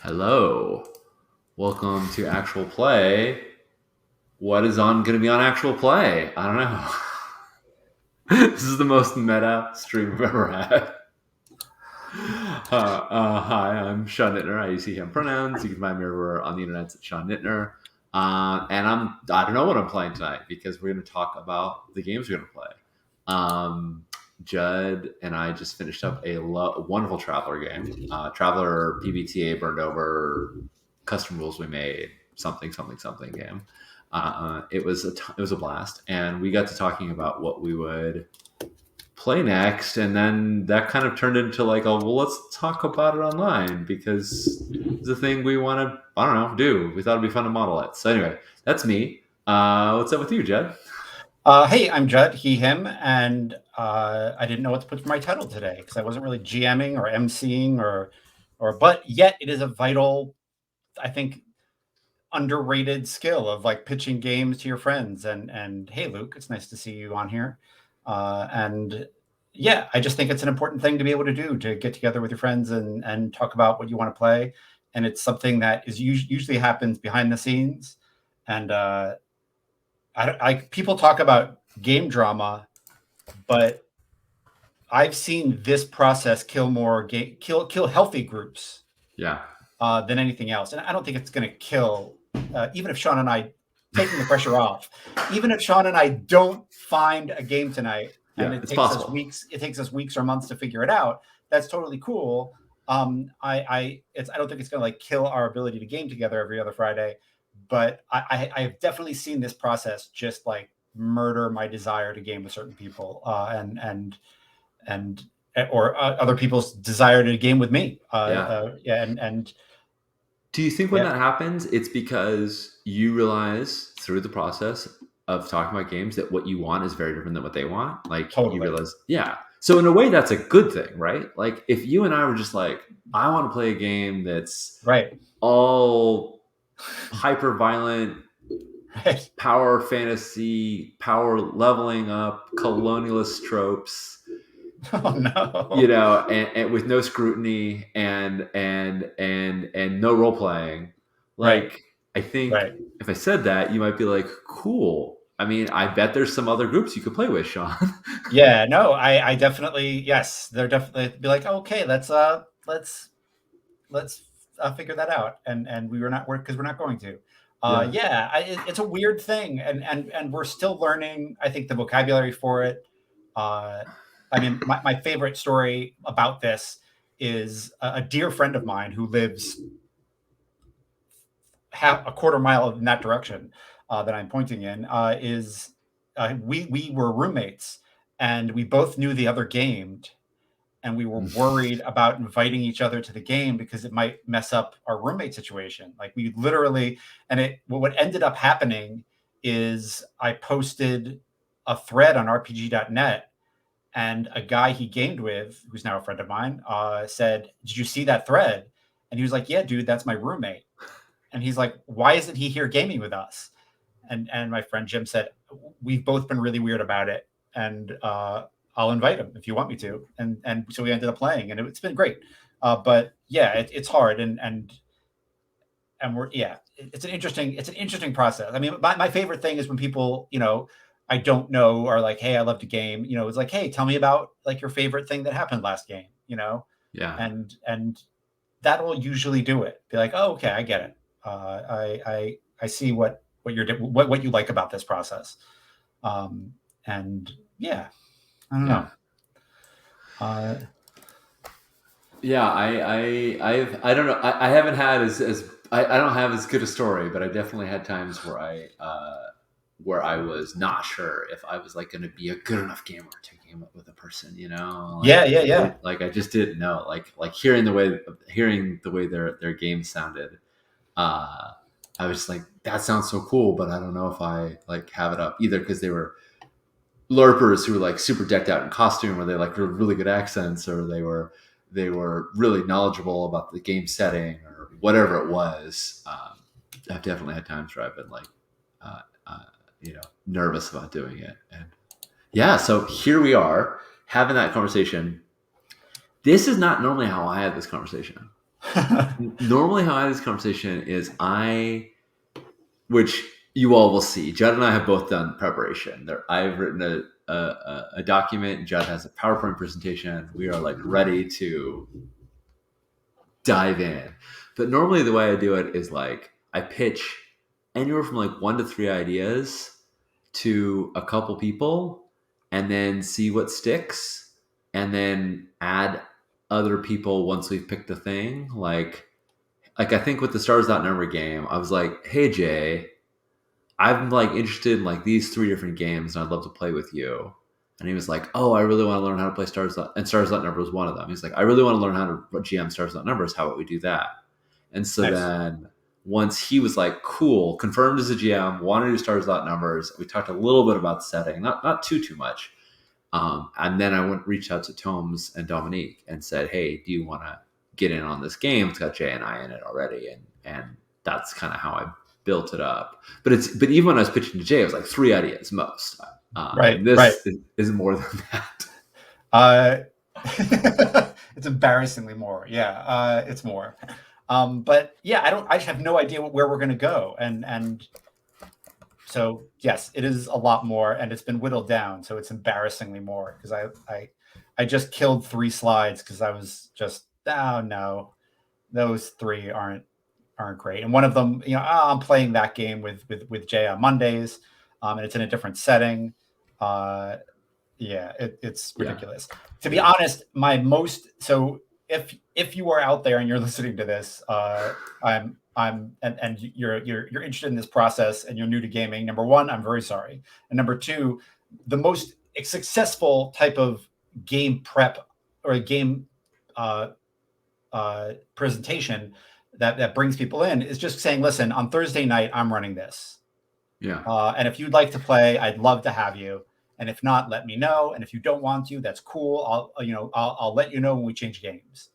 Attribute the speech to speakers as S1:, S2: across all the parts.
S1: Hello. Welcome to Actual Play. What is on going to be on Actual Play? I don't know. This is the most meta stream I've ever had. Hi, I'm Sean Nittner. I use he, him pronouns. You can find me everywhere on the internet at Sean Nittner. And I don't know what I'm playing tonight because we're going to talk about the games we're going to play. Judd and I just finished up a wonderful Traveler game. Traveler PBTA burned over custom rules we made something game. It was a blast, and we got to talking about what we would play next, and then that kind of turned into like, oh well, let's talk about it online because it's a thing we want to do. We thought it'd be fun to model it. So anyway, that's me. What's up with you, Judd?
S2: Hey, I'm Judd, he, him, and I didn't know what to put for my title today because I wasn't really GMing or MCing but yet it is a vital, I think, underrated skill of like pitching games to your friends. And hey, Luke, it's nice to see you on here. And yeah, I just think it's an important thing to be able to do, to get together with your friends and talk about what you want to play. And it's something that is usually happens behind the scenes. And people talk about game drama, but I've seen this process kill healthy groups
S1: Yeah.
S2: than anything else. And I don't think it's going to kill, even if Sean and I, taking the pressure off, even if Sean and I don't find a game tonight, and
S1: Yeah,
S2: it
S1: it's
S2: takes
S1: possible.
S2: us weeks or months to figure it out, that's totally cool. I don't think it's going to like kill our ability to game together every other Friday, but I've definitely seen this process just like murder my desire to game with certain people, and or other people's desire to game with me. And
S1: do you think when
S2: yeah,
S1: that happens, it's because you realize through the process of talking about games that what you want is very different than what they want? Like you
S2: totally.
S1: realize, yeah. So in a way, that's a good thing, right? Like if you and I were just like, I want to play a game that's
S2: Right.
S1: all hyper violent,
S2: Right.
S1: power fantasy, power leveling up, colonialist tropes,
S2: Oh no.
S1: and with no scrutiny and no role playing.
S2: Right.
S1: Like, I think
S2: Right.
S1: if I said that, you might be like, cool. I mean, I bet there's some other groups you could play with, Sean.
S2: Yeah. No. I definitely, yes. They're definitely be like, okay, let's figure that out, and we're not because we're not going to.
S1: Yeah.
S2: Yeah. It's a weird thing, and we're still learning. I think the vocabulary for it. Uh, I mean, my favorite story about this is a dear friend of mine who lives half a quarter mile in that direction that I'm pointing in. We were roommates, and we both knew the other gamed, and we were worried about inviting each other to the game because it might mess up our roommate situation. Like we literally, what ended up happening is I posted a thread on RPG.net, and a guy he gamed with, who's now a friend of mine, said, "Did you see that thread?" And he was like, "Yeah, dude, that's my roommate." And he's like, "Why isn't he here gaming with us?" And my friend Jim said, "We've both been really weird about it, and I'll invite him if you want me to." And so we ended up playing, and it's been great. But yeah, it's hard, and we're yeah, it's an interesting process. I mean, my favorite thing is when people, I don't know, are like, "Hey, I love to game." It's like, "Hey, tell me about like your favorite thing that happened last game."
S1: Yeah.
S2: And that will usually do it. Be like, "Oh, okay, I get it. I see what what you like about this process." And yeah, I don't
S1: Yeah.
S2: know. Uh,
S1: Yeah, I don't know. I haven't had I don't have as good a story, but I definitely had times where I was not sure if I was like going to be a good enough gamer to game up with a person.
S2: yeah, yeah, yeah.
S1: Like I just didn't know. Like hearing the way their game sounded. Uh, I was just like, that sounds so cool, but I don't know if I like have it up either because they were LARPers who were like super decked out in costume, or they like really good accents, or they were really knowledgeable about the game setting or whatever it was. I've definitely had times where I've been like, uh, uh, nervous about doing it, and yeah. So here we are having that conversation. This is not normally how I had this conversation. Normally, how I have this conversation is which you all will see. Judd and I have both done preparation. I've written a document. Judd has a PowerPoint presentation. We are like ready to dive in. But normally, the way I do it is like I pitch anywhere from like 1 to 3 ideas to a couple people, and then see what sticks, and then add other people once we've picked a thing. Like I think with the Stars Dot Number game, I was like, "Hey Jay, I'm like interested in like these 3 different games, and I'd love to play with you." And he was like, "Oh, I really want to learn how to play Stars Dot," and Stars Dot Number was one of them. He's like, "I really want to learn how to GM Stars Dot Numbers. How about we do that?" And so
S2: Nice.
S1: then once he was like, "Cool," confirmed as a GM, wanted to do Stars Dot Numbers. We talked a little bit about the setting, not too much. And then I reached out to Tomes and Dominique and said, "Hey, do you want to get in on this game? It's got Jay and I in it already." And that's kind of how I built it up. But even when I was pitching to Jay, it was like 3 ideas most.
S2: Right,
S1: And
S2: right.
S1: this is more than that.
S2: Uh, it's embarrassingly more. Yeah, it's more. But yeah, I just have no idea where we're going to go. And so, yes, it is a lot more, and it's been whittled down. So it's embarrassingly more because I just killed 3 slides because I was just, oh no, those 3 aren't great. And one of them, I'm playing that game with Jay on Mondays, and it's in a different setting. Yeah, it's
S1: Yeah.
S2: ridiculous. To be honest, if you are out there and you're listening to this, and you're interested in this process and you're new to gaming. Number one, I'm very sorry, and number two, the most successful type of game prep or a game presentation that brings people in is just saying, listen, on Thursday night, I'm running this.
S1: Yeah.
S2: And if you'd like to play, I'd love to have you. And if not, let me know. And if you don't want to, that's cool. I'll let you know when we change games.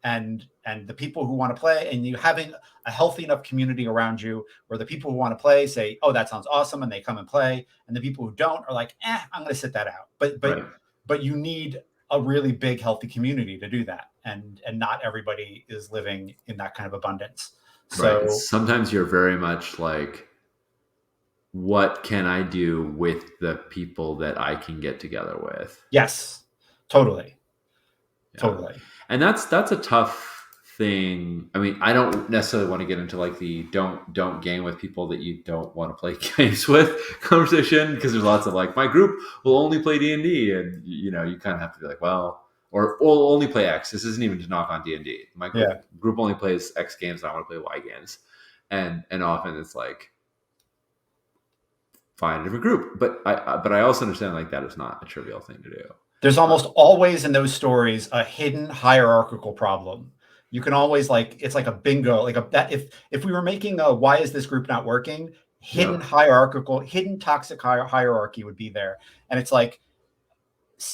S2: And the people who want to play, and you having a healthy enough community around you where the people who want to play say, "Oh, that sounds awesome," and they come and play. And the people who don't are like, I'm going to sit that out.
S1: Right.
S2: But you need a really big, healthy community to do that. And not everybody is living in that kind of abundance.
S1: Right. And
S2: So
S1: sometimes you're very much like, what can I do with the people that I can get together with?
S2: yes, totally.
S1: Yeah.
S2: Totally.
S1: And that's a tough thing. I mean, I don't necessarily want to get into like the don't game with people that you don't want to play games with conversation, because there's lots of like, my group will only play D&D, and you kind of have to be like, well, or we'll only play X. This isn't even to knock on D&D. My
S2: Yeah.
S1: group only plays X games, and I want to play Y games. And often it's like, find a different group. But I also understand like that is not a trivial thing to do.
S2: There's almost always in those stories a hidden hierarchical problem. You can always it's like a bingo, like if we were making a why is this group not working, hidden
S1: Yep.
S2: hierarchical, hidden toxic hierarchy would be there. And it's like,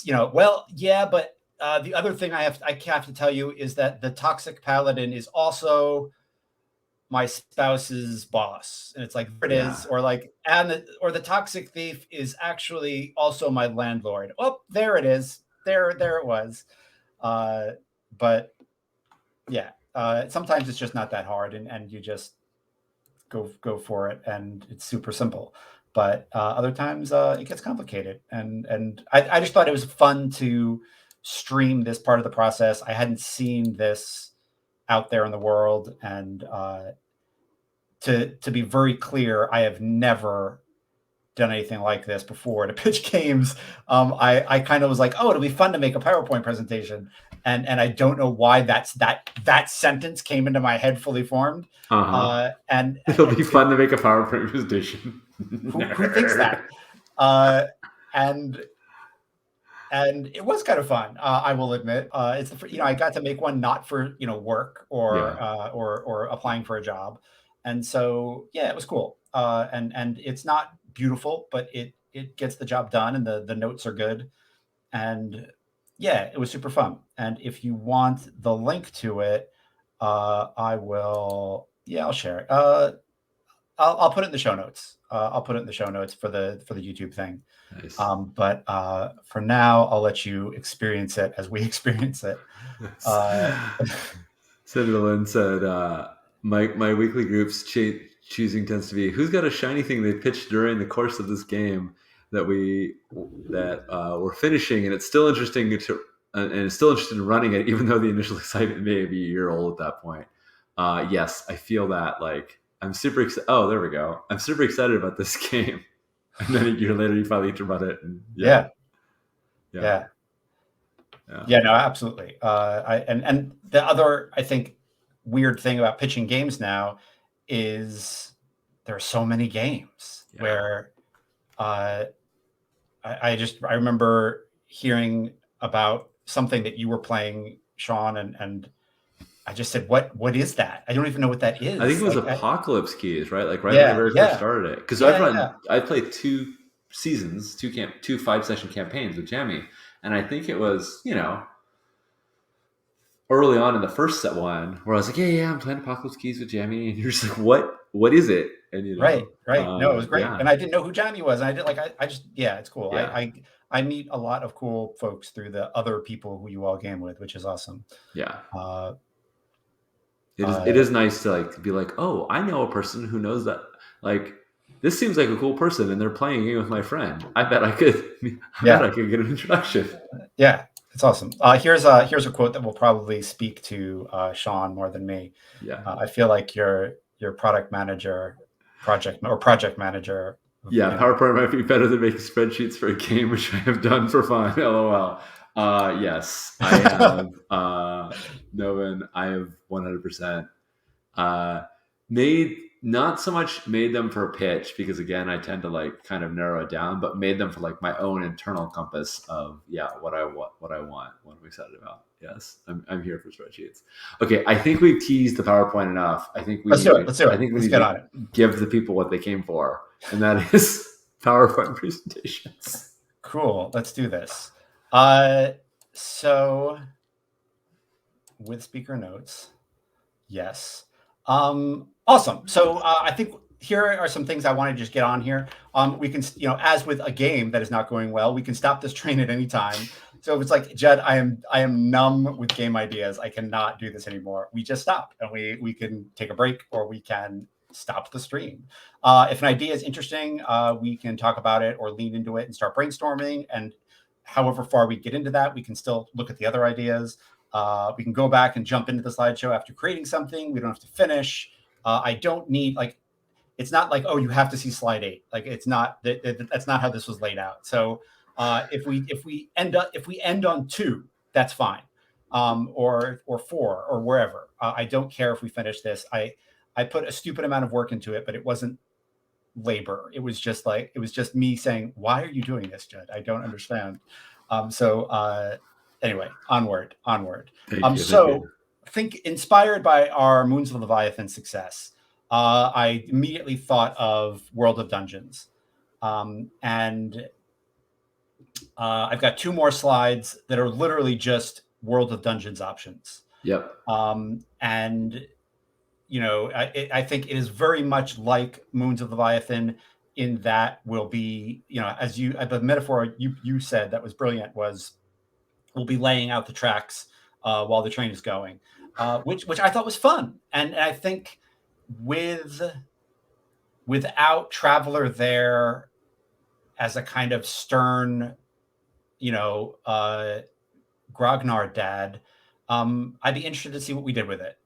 S2: well, yeah, but the other thing I have to tell you is that the toxic paladin is also my spouse's boss, and it's like, there it
S1: Yeah.
S2: is. Or like, or the toxic thief is actually also my landlord. Oh, there it is. There it was. uh but yeah, sometimes it's just not that hard, and you just go for it, and it's super simple. But other times it gets complicated, and I just thought it was fun to stream this part of the process. I hadn't seen this out there in the world, and to be very clear, I have never done anything like this before to pitch games. I kind of was like, oh, it'll be fun to make a PowerPoint presentation, and I don't know why that sentence came into my head fully formed.
S1: Uh-huh.
S2: And
S1: It'll be fun to make a PowerPoint presentation.
S2: who thinks that? Uh, and it was kind of fun. I will admit, I got to make one not for work
S1: Yeah.
S2: or applying for a job, and so yeah, it was cool. And it's not beautiful, but it gets the job done, and the notes are good, and yeah, it was super fun. And if you want the link to it, I will. Yeah, I'll share it. I'll put it in the show notes. I'll put it in the show notes for the YouTube thing.
S1: Nice.
S2: But for now, I'll let you experience it as we experience it. Uh,
S1: Senator Lynn said, my weekly group's choosing tends to be who's got a shiny thing they pitched during the course of this game that we're finishing, and it's still interesting to and it's still interested in running it, even though the initial excitement may be a year old at that point. Yes, I feel that. Like I'm super excited. Oh, there we go. I'm super excited about this game, and then a year later, you finally hear about it, and
S2: Yeah.
S1: yeah.
S2: Yeah. Yeah, no, absolutely. And the other, I think, weird thing about pitching games now is there are so many games where I remember hearing about something that you were playing, Sean, and I just said, what is that? I don't even know what that
S1: I think it
S2: is.
S1: was
S2: Like,
S1: Apocalypse Keys, right? Like right when I
S2: yeah,
S1: very first
S2: yeah,
S1: started it, because
S2: yeah.
S1: I played 2 seasons, two 5-session campaigns with Jamie, and I think it was early on in the first set one where I was like, yeah, I'm playing Apocalypse Keys with Jamie, and you're just like, what is it? And
S2: Right, right. No, it was great,
S1: yeah,
S2: and I didn't know who Johnny was, and I did like I just yeah, it's cool.
S1: yeah,
S2: I meet a lot of cool folks through the other people who you all game with, which is awesome.
S1: yeah.
S2: Uh,
S1: It is nice to like be like, oh, I know a person who knows that. Like, this seems like a cool person, and they're playing a game with my friend. I bet I could. I bet
S2: yeah,
S1: I could get an introduction.
S2: yeah, it's awesome. Here's a quote that will probably speak to Sean more than me.
S1: Yeah.
S2: I feel like your product manager, project manager.
S1: Yeah,
S2: You know,
S1: PowerPoint might be better than making spreadsheets for a game, which I have done for fun. LOL. Yes, I have. Novin, I have 100% made not so much made them for a pitch because again, I tend to like kind of narrow it down, but made them for like my own internal compass of what I want, what I'm excited about. Yes, I'm here for spreadsheets. Okay, I think we've teased the PowerPoint enough. I think we
S2: let's
S1: need
S2: do it.
S1: to.
S2: Let's do
S1: I
S2: it.
S1: think we
S2: Let's
S1: need
S2: get
S1: to
S2: on it.
S1: give the people what they came for, and that is PowerPoint presentations.
S2: Cool. Let's do this. So with speaker notes, yes. Awesome. So I think here are some things I want to just get on here. We can, as with a game that is not going well, we can stop this train at any time. So if it's like, Judd, I am numb with game ideas. I cannot do this anymore. We just stop and we can take a break or we can stop the stream. If an idea is interesting, we can talk about it or lean into it and start brainstorming. And however far we get into that, we can still look at the other ideas. We can go back and jump into the slideshow after creating something. We don't have to finish. I don't need it's not like, oh, you have to see slide 8. Like it's not that's not how this was laid out. So if we end on 2, that's fine, or 4 or wherever. I don't care if we finish this. I put a stupid amount of work into it, but it wasn't labor. It was just me saying, why are you doing this, Judd? I don't understand. Anyway, onward.
S1: Thank you. Thank
S2: So
S1: you.
S2: think inspired by our Moons of Leviathan success, I immediately thought of World of Dungeons. And I've got 2 more slides that are literally just World of Dungeons options.
S1: Yep.
S2: And I think it is very much like Moons of Leviathan in that will be, as the metaphor you said that was brilliant was we'll be laying out the tracks while the train is going, which I thought was fun. And I think without Traveler there as a kind of stern, grognard dad, I'd be interested to see what we did with it.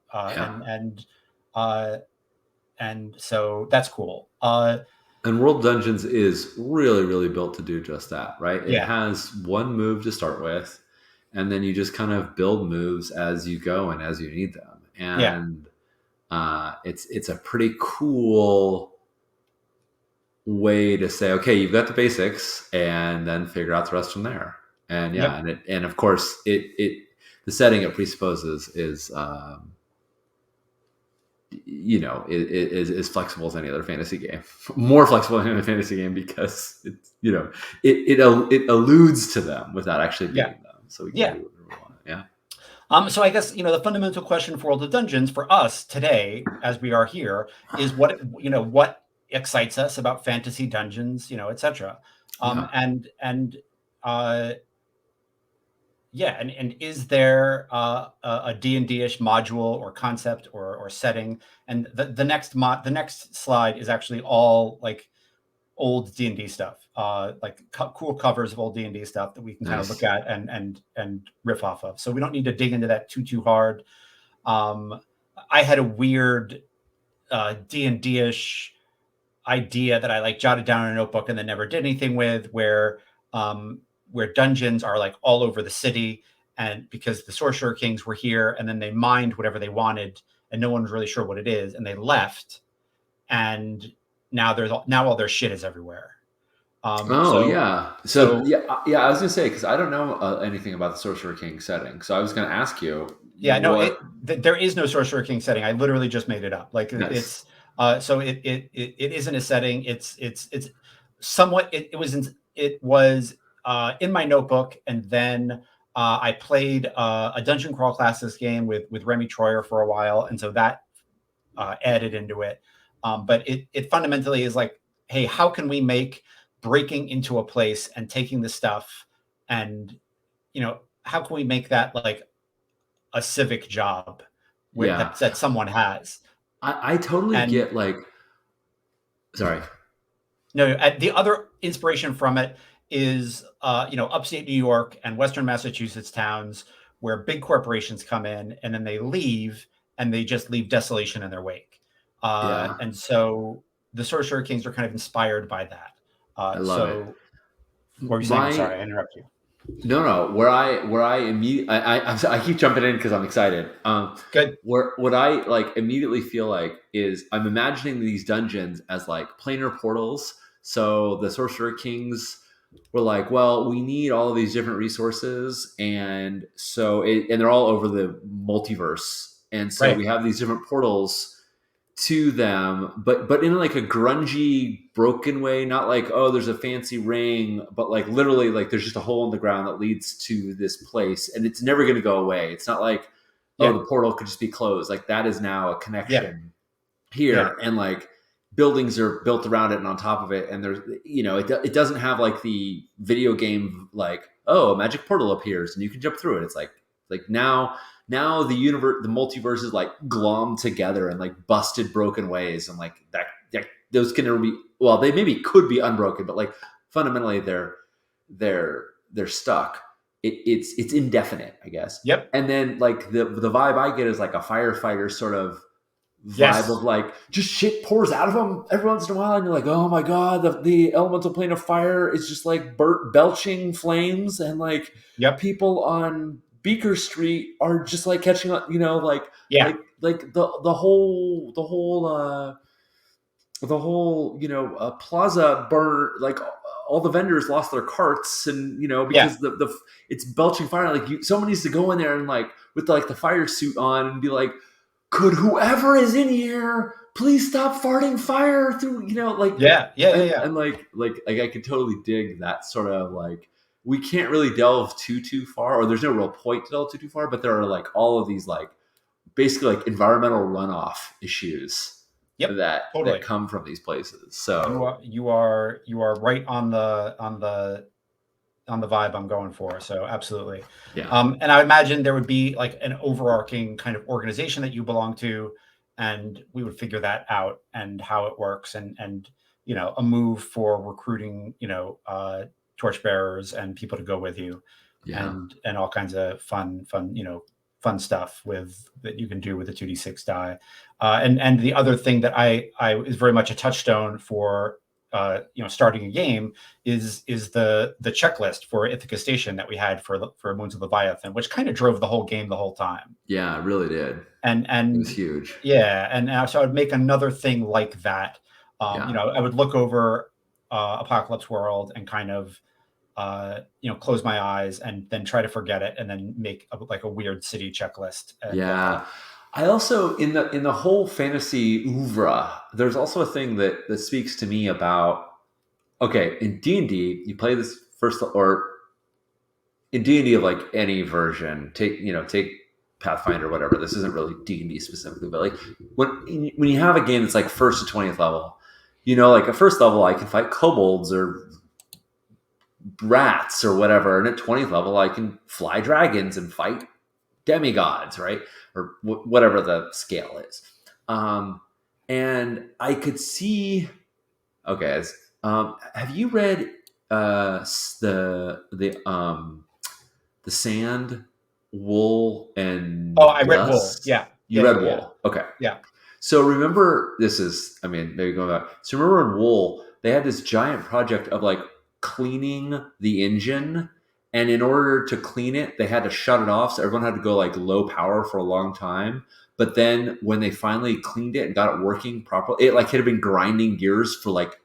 S2: And so that's cool.
S1: And World Dungeons is really, really built to do just that, right? It
S2: Yeah.
S1: has one move to start with, and then you just kind of build moves as you go and as you need them.
S2: Yeah.
S1: And it's a pretty cool way to say, okay, you've got the basics, and then figure out the rest from there. And
S2: Yep.
S1: and of course, the setting it presupposes is is flexible as any other fantasy game, more flexible than any other fantasy game because it alludes to them without actually being them. So we can do whatever we want. Yeah.
S2: So I guess the fundamental question for World of Dungeons for us today, as we are here, is what excites us about fantasy dungeons, etc. Yeah, and is there a D&D-ish module or concept or setting? And the next slide is actually all like old D&D stuff, like cool covers of old D&D stuff that we can kind of look
S1: Nice.
S2: at and riff off of. So we don't need to dig into that too hard. I had a weird D&D-ish idea that I like jotted down in a notebook and then never did anything with, where dungeons are like all over the city, and because the sorcerer kings were here and then they mined whatever they wanted and no one was really sure what it is and they left, and now all their shit is everywhere. Um,
S1: Oh
S2: so
S1: yeah. So
S2: so
S1: yeah, yeah. I was gonna say because I don't know anything about the Sorcerer King setting, so I was gonna ask you
S2: yeah, no,
S1: what.
S2: there is no sorcerer king setting. I literally just made it up. Like
S1: Nice.
S2: it's so it isn't a setting. It's somewhat it was in my notebook, and then I played a dungeon crawl class this game with Remy Troyer for a while, and so that added into it. But it fundamentally is like, hey, how can we make breaking into a place and taking the stuff, and how can we make that like a civic job where
S1: Yeah,
S2: that someone has.
S1: I totally
S2: And
S1: get like. Sorry.
S2: no, the other inspiration from it is upstate New York and Western Massachusetts towns where big corporations come in and then they leave and they just leave desolation in their wake.
S1: Yeah,
S2: And so the Sorcerer Kings are kind of inspired by that.
S1: I love it.
S2: So what were you saying? I'm
S1: My
S2: sorry, I interrupted you.
S1: No, where I immediately I keep jumping in because I'm excited.
S2: Good.
S1: Where what I like immediately feel like is I'm imagining these dungeons as like planar portals. So the Sorcerer Kings were like, well, we need all of these different resources, and and they're all over the multiverse, and so
S2: Right.
S1: we have these different portals to them, but in like a grungy, broken way. Not like, oh, there's a fancy ring, but like literally, like there's just a hole in the ground that leads to this place, and it's never going to go away. It's not like, oh,
S2: Yeah.
S1: the portal could just be closed. Like that is now a
S2: Yeah.
S1: connection
S2: Yeah.
S1: here, and like buildings are built around it and on top of it, and there's it doesn't have like the video game like, oh, a magic portal appears and you can jump through it. It's like now the universe, the multiverse is like glommed together in like busted broken ways, and like that those can never be, well, they maybe could be unbroken, but like fundamentally they're stuck. It's indefinite, I guess.
S2: Yep.
S1: And then like the vibe I get is like a firefighter sort of vibe of
S2: Yes.
S1: like just shit pours out of them every once in a while, and you're like, oh my god, the elemental plane of fire is just like belching flames, and like
S2: Yep.
S1: people on Beaker Street are just like catching on,
S2: Yeah.
S1: like the whole plaza burn, like all the vendors lost their carts, and
S2: Yeah.
S1: because the it's belching fire, like someone needs to go in there and like with like the fire suit on and be like, could whoever is in here please stop farting fire through, like,
S2: Yeah. Yeah. Yeah.
S1: and
S2: Yeah.
S1: like I could totally dig that sort of like, we can't really delve too far, or there's no real point to delve too far, but there are like all of these like basically like environmental runoff issues
S2: Yep.
S1: that
S2: Totally.
S1: come from these places.
S2: You
S1: So
S2: are right on the vibe I'm going for. So absolutely.
S1: yeah,
S2: And I imagine there would be like an overarching kind of organization that you belong to, and we would figure that out and how it works, and a move for recruiting torchbearers and people to go with you,
S1: yeah,
S2: and all kinds of fun stuff with that you can do with the 2d6 die. And the other thing that I is very much a touchstone for starting a game is the checklist for Ithaca Station that we had for Moons of Leviathan, which kind of drove the whole game the whole time.
S1: yeah, it really did.
S2: And
S1: It was
S2: and
S1: huge.
S2: yeah, and so I would make another thing like that.
S1: Yeah,
S2: I would look over Apocalypse World and kind of close my eyes and then try to forget it, and then make like a weird city checklist. And
S1: yeah. I also, in the whole fantasy oeuvre, there's also a thing that speaks to me about, okay, in D&D you play this first, or in D&D of like any version, take Pathfinder, whatever. This isn't really D&D specifically, but like when you have a game that's like first to 20th level, like at first level I can fight kobolds or rats or whatever. And at 20th level, I can fly dragons and fight demigods, right? Or whatever the scale is. And I could see. Okay, have you read the Sand, Wool,
S2: Oh,
S1: and
S2: I read Wool.
S1: Dust?
S2: Yeah,
S1: You
S2: yeah, yeah,
S1: read
S2: yeah,
S1: Wool, okay?
S2: yeah.
S1: So remember, this is, I mean, maybe going back. So remember in Wool, they had this giant project of like cleaning the engine. And in order to clean it, they had to shut it off. So everyone had to go like low power for a long time. But then when they finally cleaned it and got it working properly, it like had been grinding gears for like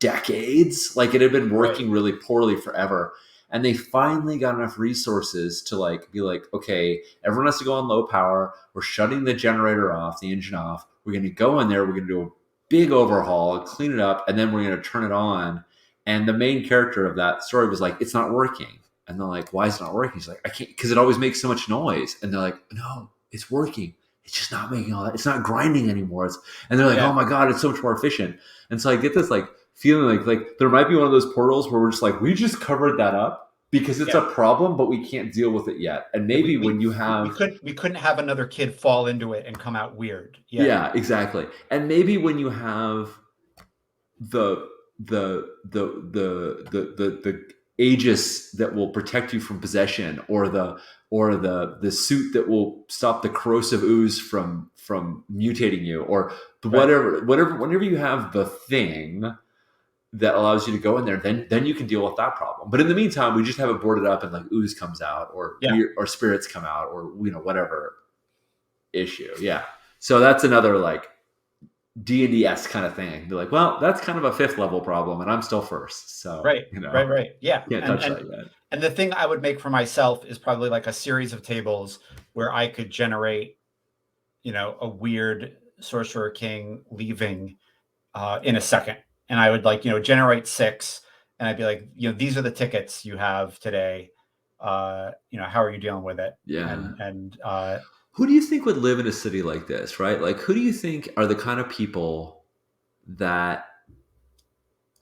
S1: decades. Like it had been
S2: Right.
S1: working really poorly forever. And they finally got enough resources to like be like, okay, everyone has to go on low power. We're shutting the generator off, the engine off. We're going to go in there. We're going to do a big overhaul, clean it up, and then we're going to turn it on. And the main character of that story was like, it's not working. And they're like, why is it not working? He's like, I can't, because it always makes so much noise. And they're like, no, it's working. It's just not making all that. It's not grinding anymore. And they're like, oh
S2: Yeah.
S1: my God, it's so much more efficient. And so I get this like feeling like there might be one of those portals where we're just like, we just covered that up because it's
S2: Yeah.
S1: a problem, but we can't deal with it yet. And
S2: Yeah,
S1: maybe when you have,
S2: we couldn't have another kid fall into it and come out weird. Yeah.
S1: yeah, exactly. And maybe when you have the the aegis that will protect you from possession, or the suit that will stop the corrosive ooze from mutating you, or
S2: Right.
S1: whatever whenever you have the thing that allows you to go in there, then you can deal with that problem. But in the meantime, we just have it boarded up and like ooze comes out, or
S2: Yeah.
S1: weird, or spirits come out, or whatever issue. Yeah. So that's another like D&D-esque kind of thing. Be like, well, that's kind of a fifth level problem, and I'm still first, so
S2: Right. Right. Right. Yeah.
S1: can't touch that yet.
S2: And the thing I would make for myself is probably like a series of tables where I could generate, a weird sorcerer king leaving in a second. And I would like, generate six, and I'd be like, these are the tickets you have today. How are you dealing with it?
S1: Yeah.
S2: And
S1: Who do you think would live in a city like this, right? Like, who do you think are the kind of people that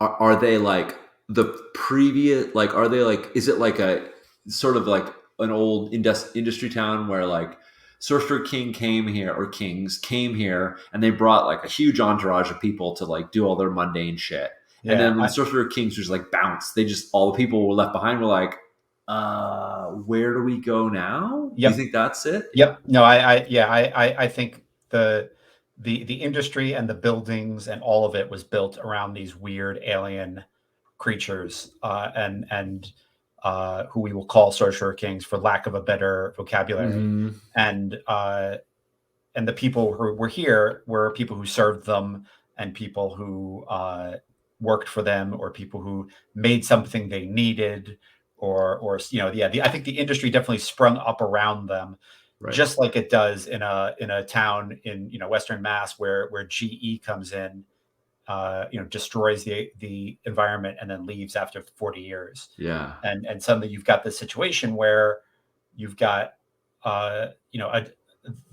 S1: are they like the previous, like, are they like, is it like a sort of like an old industry town where like Sorcerer King came here, or kings came here, and they brought like a huge entourage of people to like do all their mundane shit. And
S2: yeah,
S1: then when Sorcerer Kings just like bounced, they just, all the people were left behind were like, where do we go now? Do you
S2: yep,
S1: think that's it?
S2: yep. No, I think the industry and the buildings and all of it was built around these weird alien creatures, and who we will call sorcerer kings for lack of a better vocabulary,
S1: Mm-hmm.
S2: and uh, and the people who were here were people who served them, and people who worked for them, or people who made something they needed, or yeah. I think the industry definitely sprung up around them,
S1: Right.
S2: just like it does in a town in Western Mass where GE comes in, destroys the environment and then leaves after 40 years,
S1: Yeah.
S2: and suddenly you've got this situation where you've got a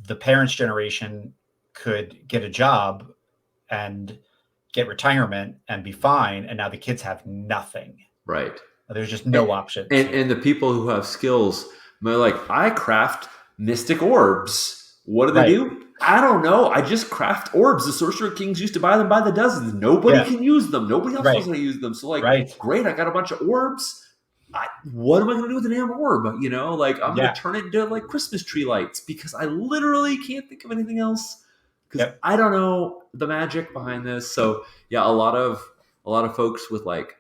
S2: the parents' generation could get a job and get retirement and be fine, and now the kids have nothing.
S1: Right.
S2: There's just
S1: And,
S2: no options
S1: and
S2: here.
S1: the people who have skills, they're like, I craft mystic orbs. What do they
S2: Right.
S1: do? I don't know. I just craft orbs. The Sorcerer Kings used to buy them by the dozens. Nobody
S2: Yeah.
S1: can use them. Nobody else knows
S2: Right.
S1: how to use them. So, like,
S2: Right.
S1: great, I got a bunch of orbs. What am I going to do with an damn orb? Like, I'm going to
S2: Yeah.
S1: turn it into like Christmas tree lights, because I literally can't think of anything else, because
S2: Yep.
S1: I don't know the magic behind this. So yeah, a lot of folks with like,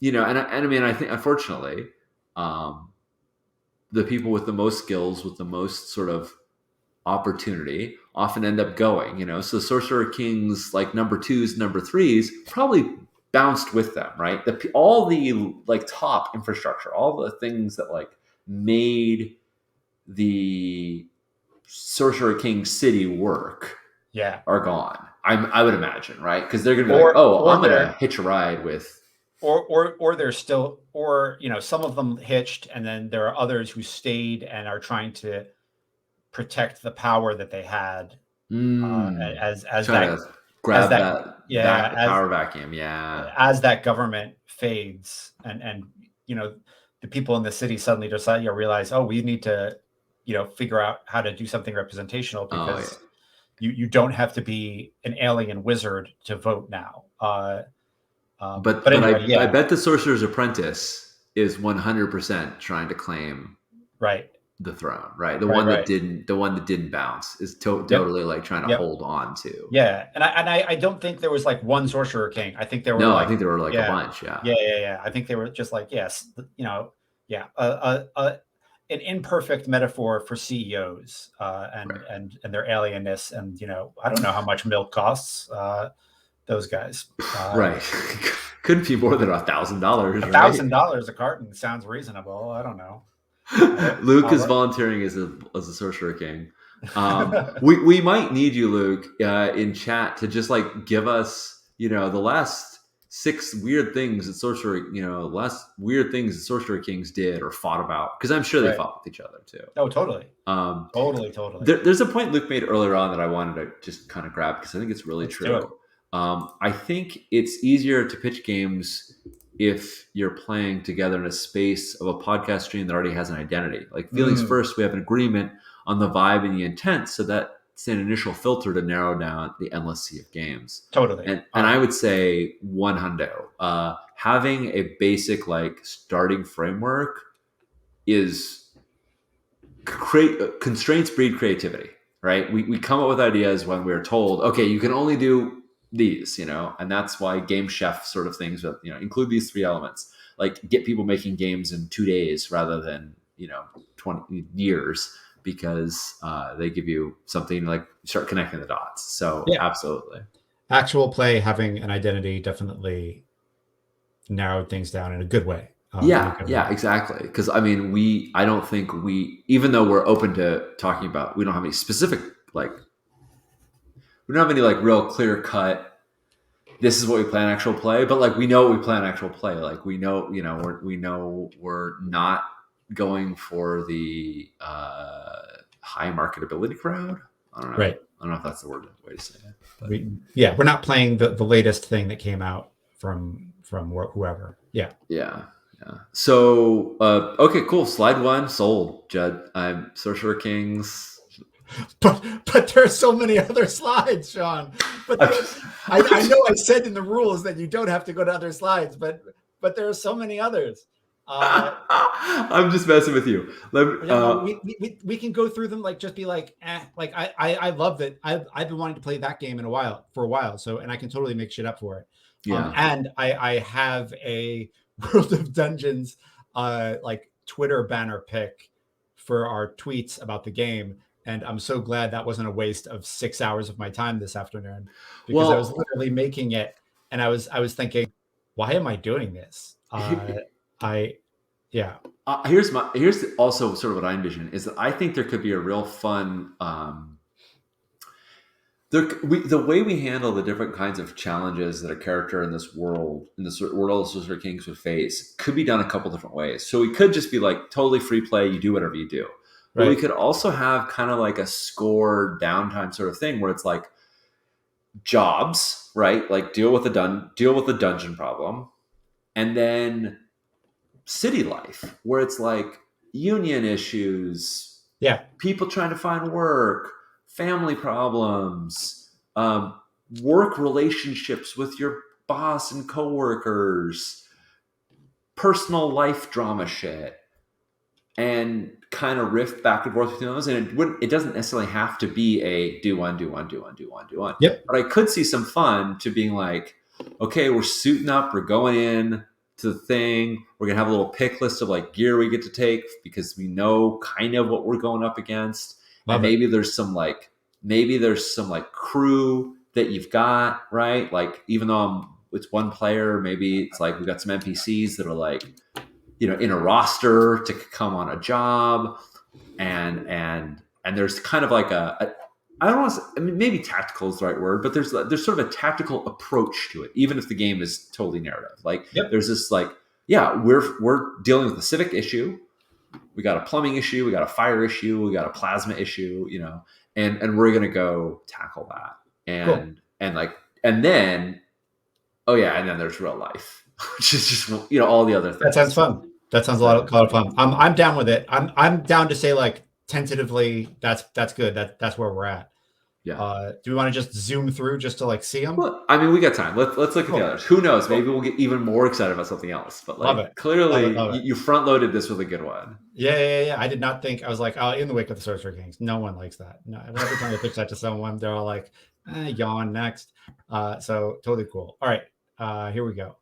S1: and I mean, I think unfortunately, um, the people with the most skills, with the most sort of opportunity, often end up going. So Sorcerer Kings, like number twos, number threes, probably bounced with them, right? All the like top infrastructure, all the things that like made the Sorcerer King city work
S2: Yeah.
S1: are gone. I would imagine, right? Because they're gonna be like,
S2: Or
S1: oh,
S2: or
S1: I'm gonna
S2: they're
S1: hitch a ride with.
S2: or they're still, or some of them hitched, and then there are others who stayed and are trying to protect the power that they had,
S1: Mm,
S2: as
S1: try
S2: that
S1: to
S2: as
S1: grab
S2: that
S1: that
S2: yeah
S1: power vacuum. Yeah.
S2: as that government fades, and the people in the city suddenly decide, realize, oh, we need to, figure out how to do something representational,
S1: Oh yeah.
S2: because you don't have to be an alien wizard to vote now. But
S1: But
S2: anyway,
S1: I
S2: yeah,
S1: bet the Sorcerer's Apprentice is 100% trying to claim
S2: right,
S1: the throne, right?
S2: right.
S1: The one that didn't bounce is
S2: Yep,
S1: totally like trying to
S2: yep.
S1: hold on to.
S2: Yeah, and I don't think there was like one sorcerer king. I think there were
S1: No, I
S2: like,
S1: think there were like a
S2: yeah,
S1: bunch. Yeah,
S2: yeah. I think they were just like, yes, yeah, an imperfect metaphor for CEOs,
S1: right,
S2: and their alienness, and I don't know how much milk costs, those guys.
S1: right. Couldn't be more than $1,000, right?
S2: $1,000 a carton sounds reasonable. I don't know.
S1: Luke is
S2: I'll
S1: volunteering as a sorcerer king. We might need you, Luke, in chat to just like give us, the last six weird things that last weird things that sorcerer kings did or fought about, because I'm sure they
S2: Right.
S1: fought with each other too.
S2: Oh, totally.
S1: Um,
S2: Totally.
S1: there's a point Luke made earlier on that I wanted to just kind of grab because I think it's really
S2: Let's do it.
S1: true. I think it's easier to pitch games if you're playing together in a space of a podcast stream that already has an identity. Like Feelings
S2: Mm,
S1: First, we have an agreement on the vibe and the intent, so that's an initial filter to narrow down the endless sea of games.
S2: totally.
S1: And I would say one hundo. Having a basic like starting framework is constraints breed creativity, right? We come up with ideas when we're told, okay, you can only do these, and that's why Game Chef sort of things, include these three elements, like get people making games in 2 days rather than 20 years, because they give you something like start connecting the dots. So
S2: Yeah.
S1: absolutely.
S2: Actual play having an identity definitely narrowed things down in a good way.
S1: Yeah, exactly. Because I don't think even though we're open to talking about, we don't have any specific like, we don't have any like real clear cut. This is what we plan actual play, but like we know what we plan actual play. Like we know, we know we're not going for the high marketability crowd. I don't know.
S2: Right.
S1: I don't know if that's the way to say it. But.
S2: We're not playing the latest thing that came out from whoever. Yeah.
S1: Yeah. So okay, cool. Slide one sold. Judd. I'm Sorcerer Kings.
S2: But there's so many other slides, Sean. But I know I said in the rules that you don't have to go to other slides, but there are so many others.
S1: I'm just messing with you.
S2: We can go through them, like just be like, like I love that. I've been wanting to play that game for a while. So, and I can totally make shit up for it.
S1: Yeah.
S2: And I have a World of Dungeons like Twitter banner pick for our tweets about the game. And I'm so glad that wasn't a waste of 6 hours of my time this afternoon, because I was literally making it, and I was thinking, why am I doing this?
S1: Here's also sort of what I envision is that I think there could be a real fun. The way we handle the different kinds of challenges that a character in this world of Sorcerer Kings would face could be done a couple different ways. So we could just be like totally free play. You do whatever you do. But we could also have kind of like a score downtime sort of thing where it's like jobs, right? Like deal with the dungeon problem, and then city life where it's like union issues, people trying to find work, family problems, work relationships with your boss and coworkers, personal life drama shit, and kind of riff back and forth between those. And it doesn't necessarily have to be a do one.
S2: Yep.
S1: But I could see some fun to being like, okay, we're suiting up, we're going in to the thing. We're gonna have a little pick list of like gear we get to take because we know kind of what we're going up against. And maybe there's some like crew that you've got, right? Like even though it's one player, maybe it's like we've got some NPCs that are like, in a roster to come on a job, and there's kind of like I don't want to. Maybe tactical is the right word, but there's sort of a tactical approach to it, even if the game is totally narrative. Like there's this like, we're dealing with a civic issue, we got a plumbing issue, we got a fire issue, we got a plasma issue, and we're gonna go tackle that, and then and then there's real life, which is just all the other things.
S2: That sounds fun. That sounds a lot of fun. I'm down with it. I'm down to say like tentatively that's good. That's where we're at.
S1: Yeah.
S2: Do we want to just zoom through just to like see them?
S1: Well, I mean, we got time. Let's look at the
S2: Cool.
S1: others. Who knows?
S2: Cool.
S1: Maybe we'll get even more excited about something else. But
S2: Love
S1: like,
S2: it. Love it.
S1: clearly,
S2: Love it.
S1: you front loaded this with a good one.
S2: Yeah. I did not think I was like, oh, in the wake of the Sorcerer Kings. No one likes that. No, every time I pitch that to someone, they're all like, yawn next. So totally cool. All right, here we go.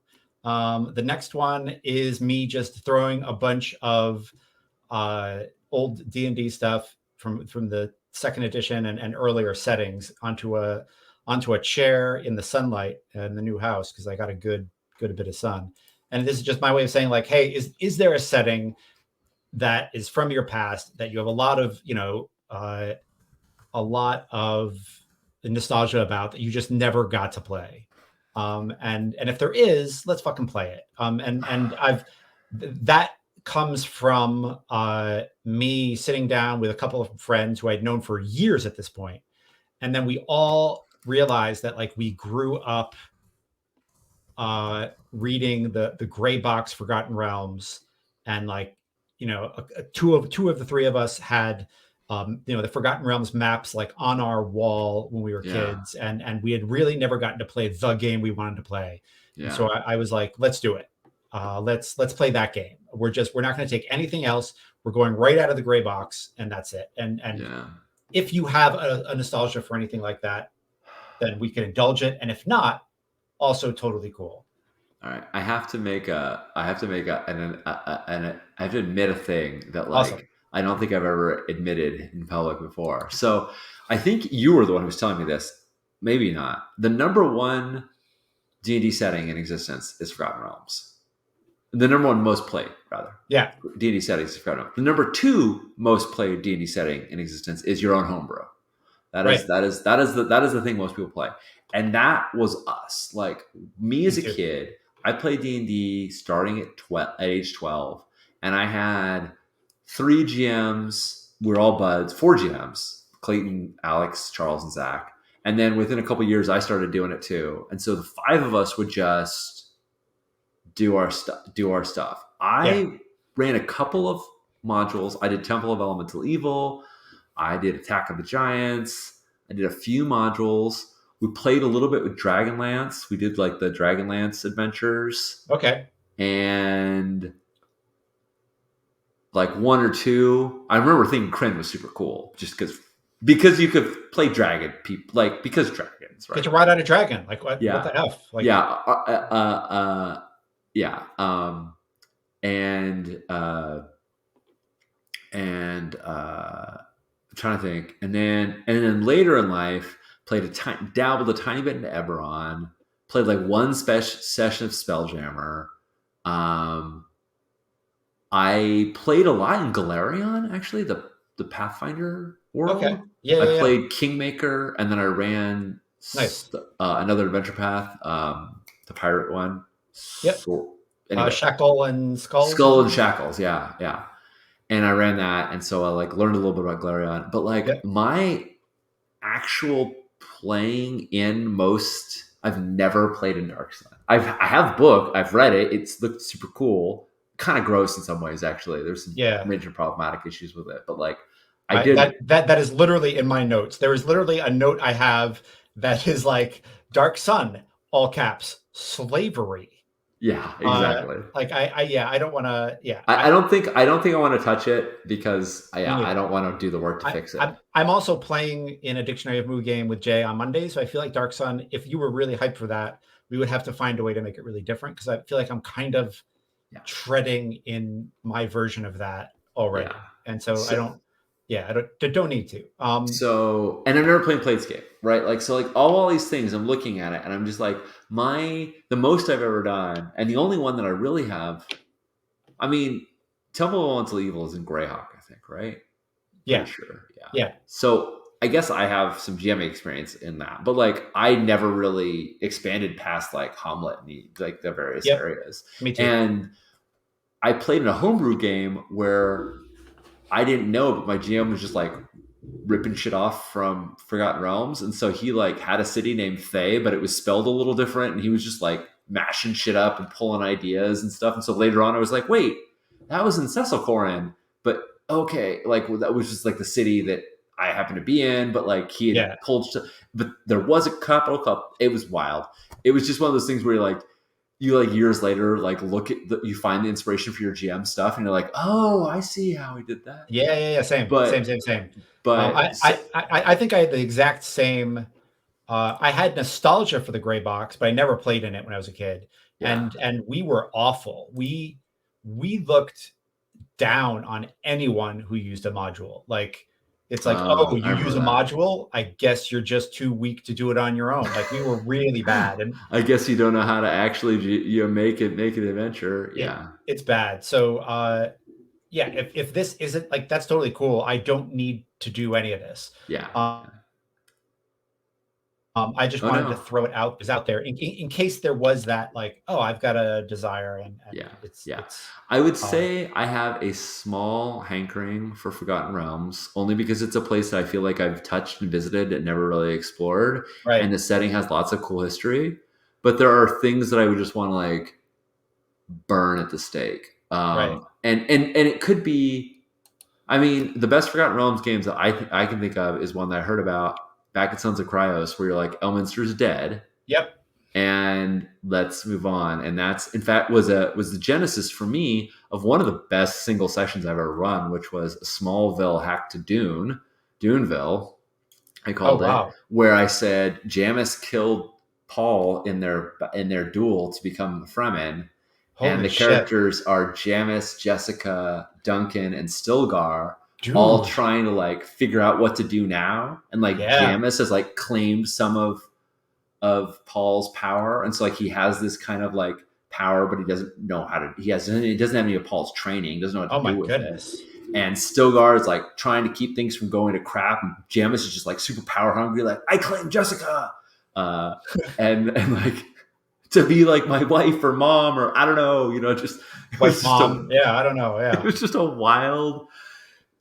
S2: The next one is me just throwing a bunch of old D&D stuff from the second edition and earlier settings onto a chair in the sunlight in the new house because I got a good bit of sun. And this is just my way of saying like, hey, is there a setting that is from your past that you have a lot of nostalgia about that you just never got to play? And if there is, let's fucking play it. And that comes from me sitting down with a couple of friends who I'd known for years at this point, and then we all realized that like we grew up reading the gray box Forgotten Realms, and like two of the three of us had the Forgotten Realms maps like on our wall when we were
S1: Yeah.
S2: kids, and we had really never gotten to play the game we wanted to play. And
S1: Yeah.
S2: so I was like, let's do it. Let's play that game. We're not going to take anything else. We're going right out of the gray box, and that's it. And
S1: Yeah.
S2: if you have a nostalgia for anything like that, then we can indulge it. And if not, also totally cool.
S1: All right. I have to admit a thing that like
S2: Awesome.
S1: I don't think I've ever admitted in public before. So I think you were the one who was telling me this. Maybe not. The number one D&D setting in existence is Forgotten Realms. The number one most played, rather.
S2: Yeah.
S1: D&D setting is Forgotten Realms. The number two most played D&D setting in existence is your own homebrew. That is the thing most people play. And that was us. Like me as a kid, I played D&D starting at age 12, and I had 3 GMs. We were all buds. 4 GMs: Clayton, Alex, Charles, and Zach. And then within a couple of years, I started doing it too. And so the 5 of us would just do our stuff. I ran a couple of modules. I did Temple of Elemental Evil. I did Attack of the Giants. I did a few modules. We played a little bit with Dragonlance. We did like the Dragonlance adventures.
S2: Okay.
S1: And like 1 or 2. I remember thinking Kryn was super cool just because you could play dragon people, like because dragons, right?
S2: Get to ride on a dragon. Like what?
S1: Yeah.
S2: What the F? Like,
S1: yeah. I'm trying to think, and then later in life, dabbled a tiny bit into Eberron, played like one session of Spelljammer. I played a lot in Galarion, actually, the Pathfinder world.
S2: Okay.
S1: I played Kingmaker, and then I ran
S2: nice.
S1: Another adventure path, the pirate one.
S2: Yep.
S1: So, anyway,
S2: Shackle and Skulls.
S1: Skull and Shackles, yeah. And I ran that, and so I like learned a little bit about Galarion. But like my actual playing in most, I've never played in Dark Sun. I have book, I've read it. It's looked super cool. Kind of gross in some ways, actually. There's some major problematic issues with it, but like I did
S2: that is literally in my notes. There is literally a note I have that is like Dark Sun, all caps, slavery.
S1: Yeah, exactly.
S2: I don't want to. Yeah,
S1: I don't think I want to touch it because I don't want to do the work to fix it.
S2: I'm also playing in a Dictionary of Moo game with Jay on Monday, so I feel like Dark Sun. If you were really hyped for that, we would have to find a way to make it really different because I feel like I'm kind of treading in my version of that already, and so I don't need to.
S1: So, and I've never played Planescape, right? Like, so like all these things, I'm looking at it and I'm just like, the most I've ever done, and the only one that I really have, I mean, Temple of Elemental Evil is in Greyhawk, I think, right?
S2: Yeah.
S1: Pretty sure.
S2: Yeah.
S1: So I guess I have some GM experience in that, but like I never really expanded past like Hamlet and like the various areas.
S2: Me too.
S1: And I played in a homebrew game where I didn't know, but my GM was just like ripping shit off from Forgotten Realms. And so he like had a city named Thay, but it was spelled a little different. And he was just like mashing shit up and pulling ideas and stuff. And so later on I was like, wait, that was in Cecilcorin, but okay, like that was just like the city that I happened to be in, but like he had
S2: Yeah.
S1: pulled, but there was a capital cup. It was wild. It was just one of those things where you're like, you like years later, like look at you find the inspiration for your GM stuff, and you're like, oh, I see how he did that.
S2: Yeah, yeah, yeah. Same, same,
S1: But
S2: same, same.
S1: but
S2: I think I had the exact same. I had nostalgia for the gray box, but I never played in it when I was a kid,
S1: yeah,
S2: and we were awful. We looked down on anyone who used a module. Like it's like, oh,
S1: I
S2: you use
S1: remember
S2: a
S1: that.
S2: module? I guess you're just too weak to do it on your own. Like we were really bad, and
S1: I guess you don't know how to actually make an adventure. Yeah,
S2: it's bad. So yeah, if this isn't like that's totally cool. I don't need to do any of this.
S1: yeah,
S2: Um,
S1: yeah.
S2: I just
S1: Oh
S2: wanted to
S1: no,
S2: throw it out there in case there was that like, oh, I've got a desire and
S1: yeah,
S2: it's
S1: yeah.
S2: it's
S1: I would
S2: uh,
S1: say I have a small hankering for Forgotten Realms, only because it's a place that I feel like I've touched and visited and never really explored, and
S2: right,
S1: the setting has lots of cool history. But there are things that I would just want to like burn at the stake.
S2: right.
S1: And it could be. I mean, the best Forgotten Realms games that I can think of is one that I heard about back at Sons of Kryos, where you're like, Elminster's dead,
S2: Yep.
S1: and let's move on. And that's in fact was the genesis for me of one of the best single sessions I've ever run, which was a Smallville hack to Duneville, I
S2: Oh
S1: called it,
S2: wow.
S1: where I said Jamis killed Paul in their duel to become the Fremen, and
S2: Holy
S1: the
S2: shit.
S1: characters are Jamis, Jessica, Duncan, and Stilgar, all
S2: Dude.
S1: trying to like figure out what to do now. And like
S2: Yeah.
S1: Jamis has like claimed some of Paul's power, and so like he has this kind of like power, but he doesn't know how to. He doesn't have any of Paul's training. Doesn't know what to
S2: Oh my
S1: do with it.
S2: goodness.
S1: And Stilgar is like trying to keep things from going to crap. And Jamis is just like super power hungry, like I claim Jessica, uh, and like to be like my wife or mom or I don't know, just it was
S2: Wife,
S1: just
S2: mom.
S1: a
S2: Yeah, I don't know.
S1: it
S2: Yeah.
S1: was just a wild.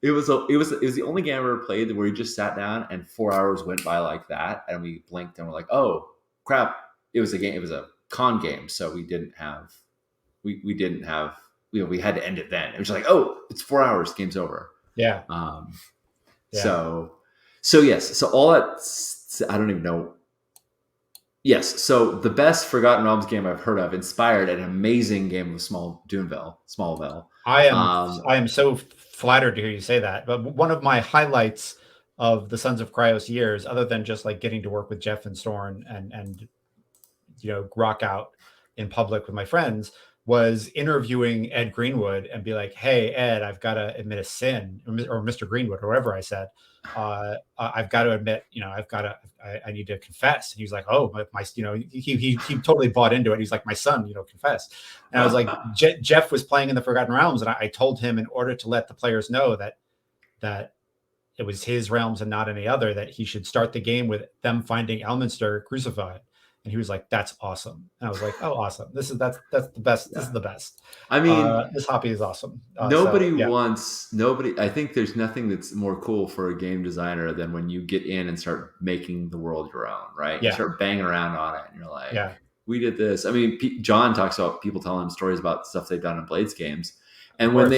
S1: It was the only game I ever played where you just sat down and 4 hours went by like that, and we blinked and we're like, oh crap! It was a game. It was a con game, so we didn't have we had to end it then. It was like, oh, it's 4 hours, game's over.
S2: Yeah.
S1: Um,
S2: Yeah.
S1: so yes, so all that I don't even know. Yes, so the best Forgotten Realms game I've heard of inspired an amazing game of Smallville.
S2: I am
S1: Um,
S2: I am so flattered to hear you say that. But one of my highlights of the Sons of Kryos years, other than just like getting to work with Jeff and Storn and rock out in public with my friends, was interviewing Ed Greenwood and be like, "Hey, Ed, I've got to admit a sin," or Mr. Greenwood, or whatever I said. I've got to admit, I need to confess. And he was like, "Oh, he totally bought into it. He's like, my son, confess." And I was like, Jeff was playing in the Forgotten Realms, and I told him in order to let the players know that it was his realms and not any other, that he should start the game with them finding Elminster crucified. And he was like, "That's awesome." And I was like, "Oh, awesome! That's the best. This
S1: yeah,
S2: is the best.
S1: I mean,
S2: This hobby is awesome." So
S1: nobody
S2: yeah,
S1: wants nobody. I think there's nothing that's more cool for a game designer than when you get in and start making the world your own, right? You
S2: yeah,
S1: start banging around on it, and you're like,
S2: yeah,
S1: "We did this." I mean, John talks about people telling him stories about stuff they've done in Blades games,
S2: of
S1: and
S2: course,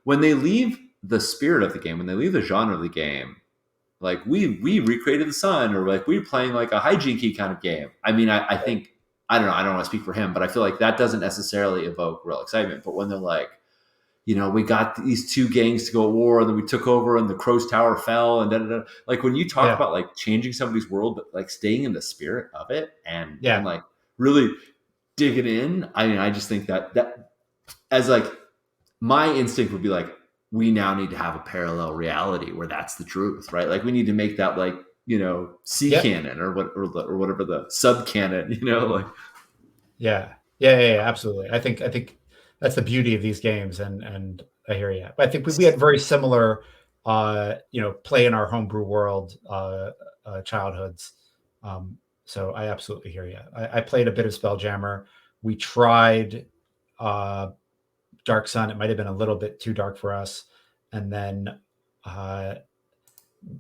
S1: when they leave the spirit of the game, when they leave the genre of the game, like we recreated the sun, or like we're playing like a hygiene key kind of game. I mean, I think I don't know. I don't want to speak for him, but I feel like that doesn't necessarily evoke real excitement. But when they're like, we got these two gangs to go at war, and then we took over, and the Crow's Tower fell, and da, da, da. Like when you talk
S2: yeah,
S1: about like changing somebody's world, but like staying in the spirit of it, and
S2: yeah,
S1: like really digging in. I mean, I just think that as like my instinct would be like, we now need to have a parallel reality where that's the truth, right? Like we need to make that like C
S2: yep,
S1: canon or whatever the sub canon, like
S2: yeah, yeah, yeah, yeah, absolutely. I think that's the beauty of these games, and I hear you. But I think we had very similar, play in our homebrew world childhoods. So I absolutely hear you. I played a bit of Spelljammer. We tried uh, Dark Sun. It might have been a little bit too dark for us, and then uh,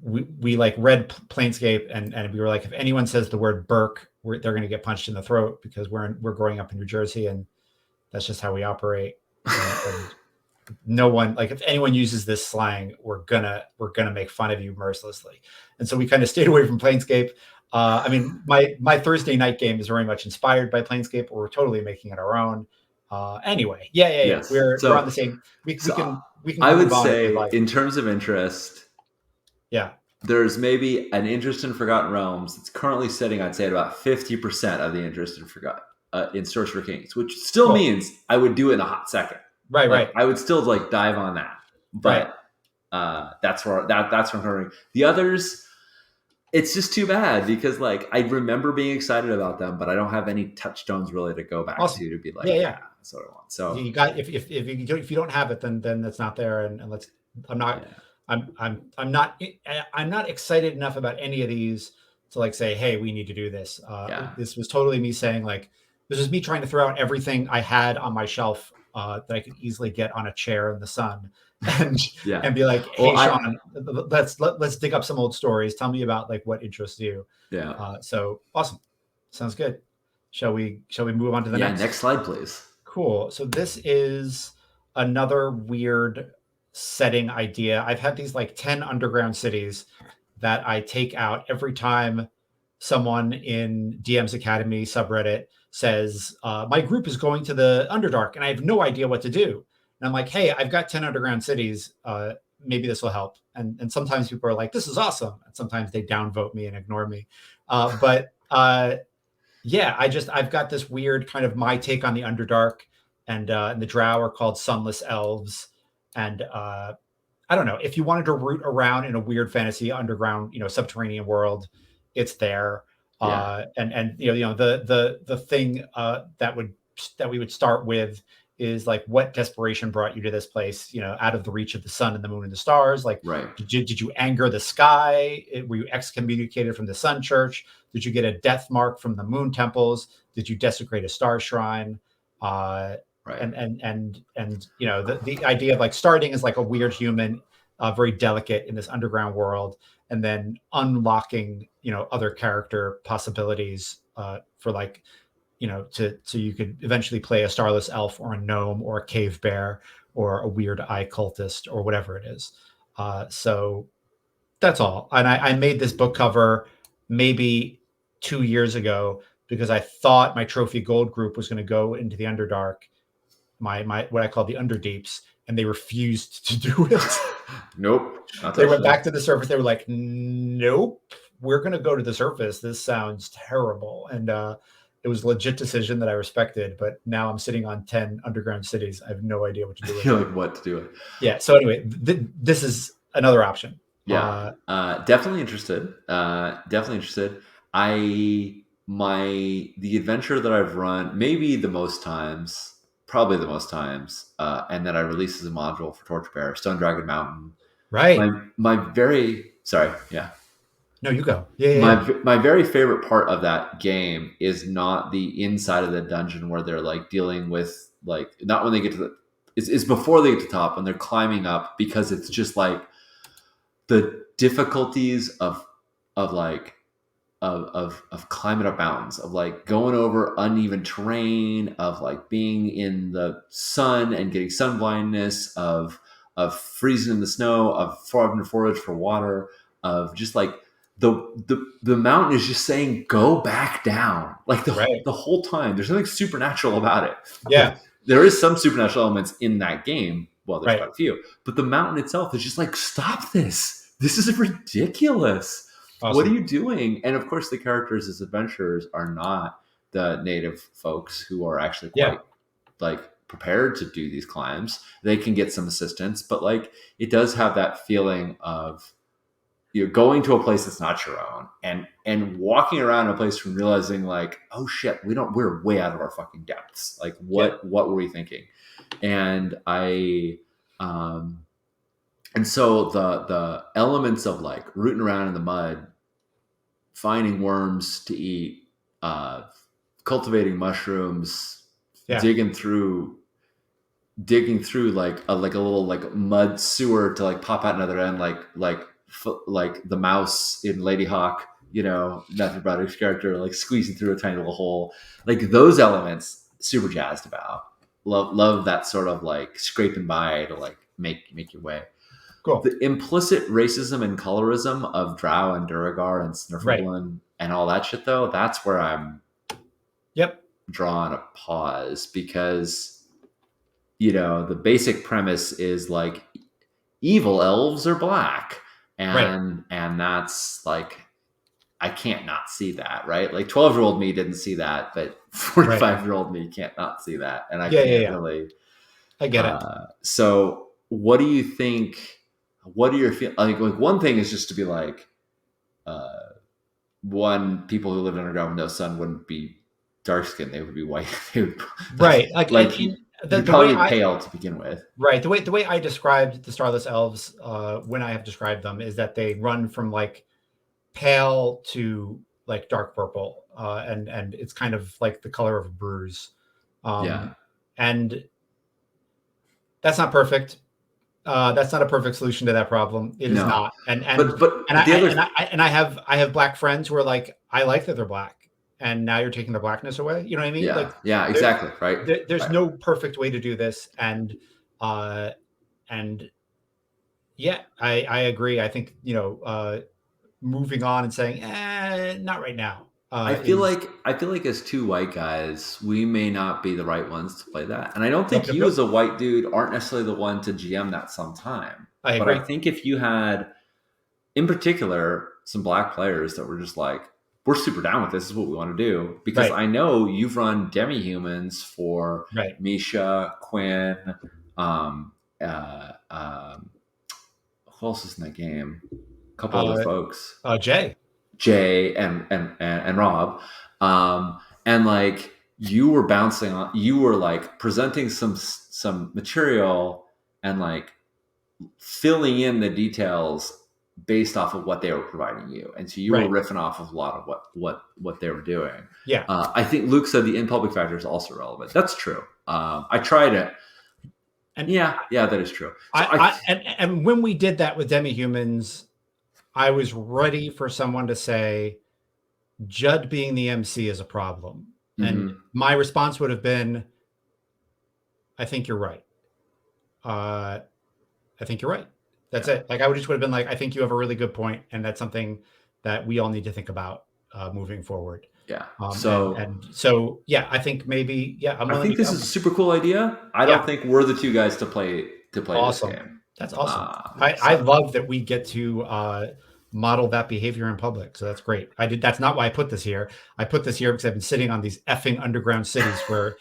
S2: we like read Planescape, and we were like, if anyone says the word Burke, they're going to get punched in the throat, because we're growing up in New Jersey, and that's just how we operate. And no one, like, if anyone uses this slang, we're gonna make fun of you mercilessly. And so we kind of stayed away from Planescape. I mean, my Thursday night game is very much inspired by Planescape, but we're totally making it our own. Anyway, yeah.
S1: Yes.
S2: We're on the same. We
S1: So
S2: can we can
S1: I would
S2: move on if you'd
S1: say,
S2: like.
S1: in terms of interest,
S2: Yeah.
S1: there's maybe an interest in Forgotten Realms. It's currently sitting, I'd say, at about 50% of the interest in in Sorcerer Kings, which still
S2: Cool.
S1: means I would do it in a hot second.
S2: Right.
S1: I would still like dive on that,
S2: Right.
S1: but that's where that's where I'm going. The others, it's just too bad because like I remember being excited about them, but I don't have any touchstones really to go back
S2: Awesome.
S1: to be like, yeah,
S2: Yeah.
S1: that's what I want. So
S2: You got, if you don't have it, then that's not there. And let's. I'm not.
S1: yeah,
S2: I'm not excited enough about any of these to like say, hey, we need to do this.
S1: yeah,
S2: This was totally me saying like, this is me trying to throw out everything I had on my shelf that I could easily get on a chair in the sun, and
S1: yeah.
S2: and be like,
S1: Well,
S2: hey, Sean, let's dig up some old stories. Tell me about like what interests you.
S1: yeah,
S2: So awesome, sounds good. Shall we move on to the
S1: yeah.
S2: next?
S1: Next slide, please.
S2: Cool. So this is another weird setting idea. I've had these like 10 underground cities that I take out every time someone in DM's Academy subreddit says, my group is going to the Underdark and I have no idea what to do. And I'm like, hey, I've got 10 underground cities. Maybe this will help. And sometimes people are like, this is awesome. And sometimes they downvote me and ignore me. But yeah, I've got this weird kind of my take on the Underdark, and the Drow are called Sunless Elves, and I don't know if you wanted to root around in a weird fantasy underground, subterranean world, it's there.
S1: Yeah,
S2: And the thing that we would start with is like, what desperation brought you to this place, out of the reach of the sun and the moon and the stars. Like,
S1: right.
S2: did you anger the sky? Were you excommunicated from the sun church? Did you get a death mark from the moon temples? Did you desecrate a star shrine?
S1: Right.
S2: The idea of like starting as like a weird human, very delicate in this underground world, and then unlocking other character possibilities for like so you could eventually play a starless elf or a gnome or a cave bear or a weird eye cultist or whatever it is. So that's all. And I made this book cover maybe 2 years ago because I thought my trophy gold group was going to go into the Underdark, my what I call the Underdeeps, and they refused to do it.
S1: Nope. Not
S2: They went
S1: touching
S2: back to the surface. They were like, nope, we're going to go to the surface. This sounds terrible. And it was a legit decision that I respected. But now I'm sitting on 10 underground cities. I have no idea what to do with
S1: it.
S2: it.
S1: Like what to do it.
S2: Yeah. So anyway, this is another option.
S1: Yeah. Definitely interested. Definitely interested. The adventure that I've run maybe the most times, probably the most times, and that I released as a module for Torchbearer, Stone Dragon Mountain.
S2: Right.
S1: My very sorry, yeah.
S2: No, you go. Yeah.
S1: My very favorite part of that game is not the inside of the dungeon where they're like dealing with like not when they get to the it's before they get to the top and they're climbing up because it's just like the difficulties of like of climbing up mountains, of like going over uneven terrain, of like being in the sun and getting sun blindness, of freezing in the snow, of having to forage for water, of just like the mountain is just saying go back down like
S2: Right.
S1: the whole time. There's nothing supernatural about it.
S2: Yeah.
S1: There is some supernatural elements in that game. Well, there's
S2: Right.
S1: quite a few, but the mountain itself is just like, stop this. This is ridiculous. What are
S2: Awesome.
S1: you doing? And of course, the characters as adventurers are not the native folks who are actually
S2: Yeah.
S1: quite like prepared to do these climbs. They can get some assistance, but like it does have that feeling of you're going to a place that's not your own and walking around a place and realizing like, oh shit, we're way out of our fucking depths. Like
S2: Yeah.
S1: what were we thinking? And and so the elements of like rooting around in the mud, finding worms to eat, cultivating mushrooms,
S2: Yeah.
S1: digging through like a little like mud sewer to like pop out another end, like the mouse in Lady Hawk, Matthew Broderick's character, like squeezing through a tiny little hole, like those elements, super jazzed about. love that sort of like scraping by to like make your way.
S2: Cool.
S1: The implicit racism and colorism of Drow and Duragar and
S2: Right.
S1: Snurflebun and all that shit, though, that's where I'm
S2: Yep.
S1: drawing a pause because, you know, the basic premise is like evil elves are black.
S2: Right.
S1: And that's like, I can't not see that, right? Like 12-year-old me didn't see that, but
S2: Right.
S1: 45-year-old me can't not see that. And I
S2: Yeah. Yeah.
S1: can't
S2: Yeah.
S1: really.
S2: I get it.
S1: So what do you think? What are your feel? Like one thing is just to be like, uh, one, people who lived underground with no sun wouldn't be dark skinned; they would be white. They would
S2: Right. Like,
S1: like
S2: and
S1: you'd
S2: the way
S1: probably be
S2: I
S1: pale to begin with.
S2: right the way I described the Starless Elves when I have described them is that they run from like pale to like dark purple, and it's kind of like the color of a bruise,
S1: Yeah,
S2: and that's not perfect. That's not a perfect solution to that problem. It is
S1: no,
S2: not. And
S1: but the other,
S2: I have black friends who are like, I like that they're black, and now you're taking their blackness away. You know what I mean?
S1: yeah,
S2: Like
S1: yeah,
S2: there,
S1: exactly, right,
S2: there's
S1: right.
S2: no perfect way to do this, uh, and yeah, I agree. I think moving on and saying, not right now, is
S1: I feel like as two white guys, we may not be the right ones to play that. And I don't
S2: yep,
S1: think
S2: yep,
S1: you
S2: yep.
S1: as a white dude aren't necessarily the one to GM that sometime.
S2: I
S1: But I
S2: agree.
S1: think if you had, in particular, some black players that were just like, we're super down with this, is what we want to do. Because
S2: Right,
S1: I know you've run demi-humans for
S2: right.
S1: Misha, Quinn, um, uh, um, who else is in that game? A couple other
S2: Uh,
S1: folks.
S2: Jay.
S1: Jay and Rob, and like you were bouncing on, you were like presenting some material and like filling in the details based off of what they were providing you, and so you were
S2: Right.
S1: riffing off of a lot of what they were doing.
S2: Yeah.
S1: I think Luke said the in public factor is also relevant. That's true. I tried it.
S2: And
S1: Yeah, yeah, that is true. So I,
S2: and when we did that with demi-humans, I was ready for someone to say Judd being the MC is a problem. And
S1: mhm.
S2: my response would have been, I think you're right. Uh, I think you're right. That's
S1: Yeah,
S2: it. Like I would just would have been like, I think you have a really good point, and that's something that we all need to think about moving forward.
S1: yeah.
S2: And so yeah, I think maybe yeah, I'm
S1: I
S2: willing
S1: think
S2: to
S1: this is a
S2: go.
S1: super cool idea. I don't
S2: Yeah,
S1: think we're the two guys to play this
S2: awesome.
S1: game.
S2: That's awesome.
S1: Um,
S2: I
S1: so
S2: love that we get to model that behavior in public. So that's great. I did. That's not why I put this here. I put this here because I've been sitting on these effing underground cities for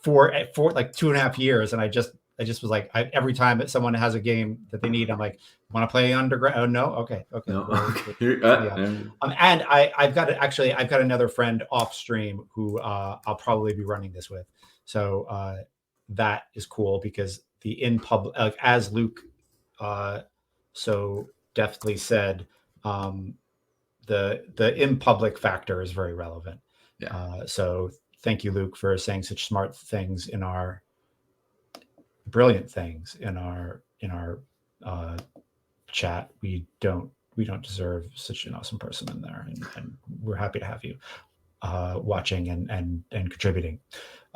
S2: like 2.5 years, and I just was like, every time that someone has a game that they need, I'm like, want to play underground? Oh no, okay, okay.
S1: no,
S2: Well,
S1: okay. Here,
S2: yeah. And I've got another friend off stream who I'll probably be running this with. So that is cool because the in public, like as Luke uh, so deftly said, um, the in public factor is very relevant.
S1: yeah,
S2: So thank you, Luke, for saying such smart things in our brilliant things in our uh, chat. We don't deserve such an awesome person in there, and we're happy to have you watching and contributing.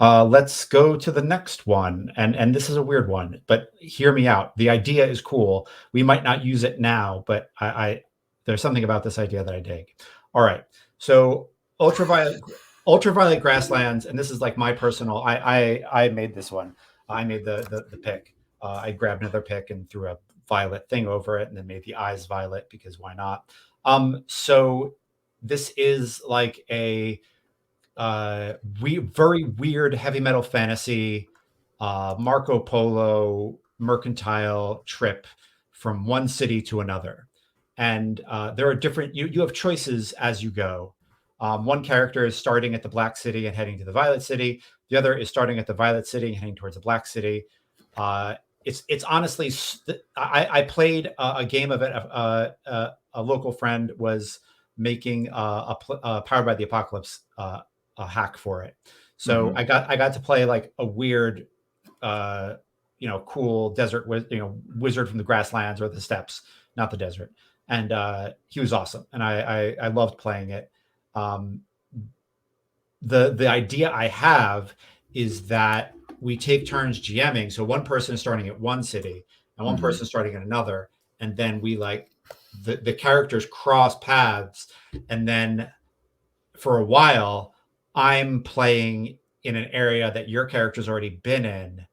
S2: Let's go to the next one, and this is a weird one, but hear me out. The idea is cool. We might not use it now, but I there's something about this idea that I dig. All right, so ultraviolet ultraviolet grasslands, and this is like my personal. I made this one. I made the pick. I grabbed another pick and threw a violet thing over it, and then made the eyes violet because why not? So this is like a very weird heavy metal fantasy Marco Polo mercantile trip from one city to another. And there are different, you have choices as you go. One character is starting at the Black City and heading to the Violet City. The other is starting at the Violet City and heading towards the Black City. Uh, it's honestly, I played a game of it. A local friend was making Powered by the Apocalypse a hack for it. So
S1: mm-hmm.
S2: I got to play like a weird, cool desert wizard from the grasslands or the steppes, not the desert. And he was awesome, and I loved playing it. Um, the idea I have is that we take turns GMing. So one person is starting at one city and one person is starting at another, and then we like the characters cross paths, and then for a while I'm playing in an area that your character's already been in,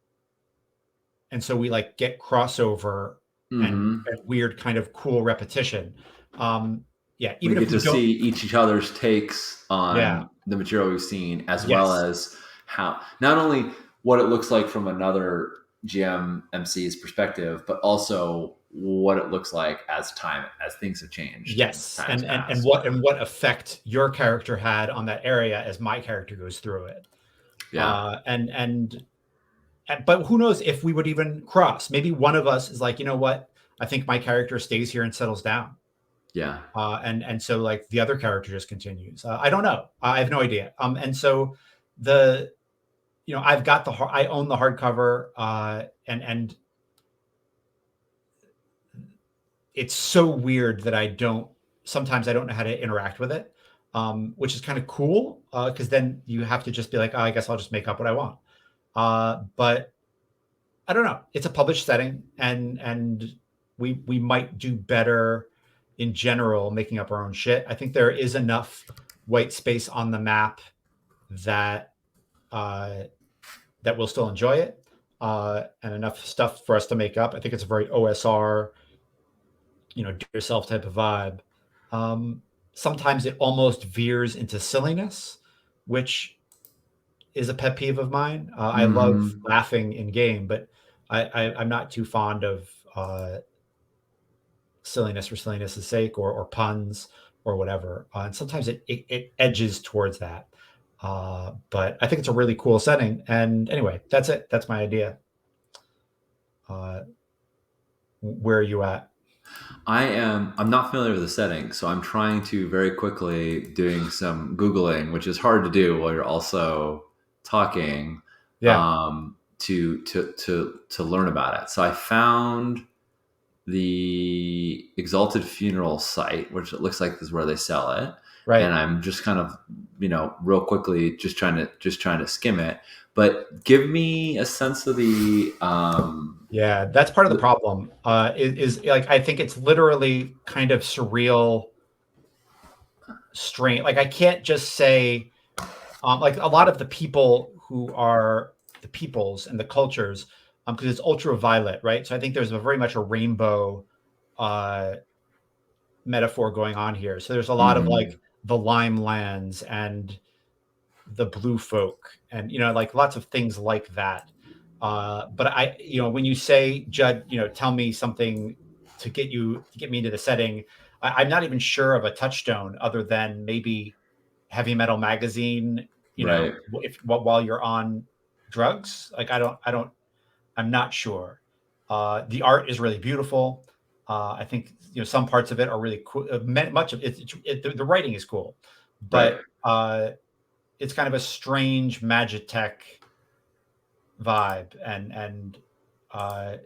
S2: and so we like get crossover and weird kind of cool repetition. Yeah,
S1: We
S2: even if
S1: get
S2: we
S1: to
S2: don't.
S1: see each other's takes
S2: Yeah.
S1: on the material we've seen, as well
S2: Yes.
S1: as how not only what it looks like from another GM MC's perspective, but also what it looks like as things have changed and
S2: Yes,
S1: times
S2: and
S1: passed.
S2: what effect your character had on that area as my character goes through it.
S1: Yeah,
S2: But who knows if we would even cross? Maybe one of us is like, you know what? I think my character stays here and settles down.
S1: yeah.
S2: And so like the other character just continues. I don't know. I have no idea. And so the I've got I own the hardcover, and it's so weird that sometimes I don't know how to interact with it, which is kind of cool, because then you have to just be like, oh, I guess I'll just make up what I want. But I don't know. It's a published setting, and we might do better in general making up our own shit. I think there is enough white space on the map that uh, that we'll still enjoy it, and enough stuff for us to make up. I think it's a very OSR, do yourself type of vibe. Um, Sometimes it almost veers into silliness, which is a pet peeve of mine. I love laughing in game, but I'm not too fond of silliness for silliness' sake, or puns or whatever. And sometimes it edges towards that. But I think it's a really cool setting. And anyway, that's it. That's my idea. Where are you at?
S1: I'm not familiar with the setting, so I'm trying to very quickly doing some Googling, which is hard to do while you're also talking,
S2: Yeah.
S1: to learn about it. So I found the Exalted Funeral site, which it looks like is where they sell it. And
S2: Right.
S1: I'm just kind of, real quickly just trying to skim it. But give me a sense of
S2: Yeah, that's part of the problem. Is like I think it's literally kind of surreal, strange. Like I can't just say, like a lot of the people who are the peoples and the cultures, because it's ultraviolet, right? So I think there's very much a rainbow uh, metaphor going on here. So there's a lot of like the lime lands and the blue folk, and like lots of things like that. But when you say, Judd, tell me something to get me into the setting, I'm not even sure of a touchstone other than maybe Heavy Metal Magazine.
S1: right,
S2: If while you're on drugs, like I'm not sure. The art is really beautiful. I think some parts of it are really cool. Much of the writing is cool,
S1: right.
S2: but it's kind of a strange Magitech vibe, and uh,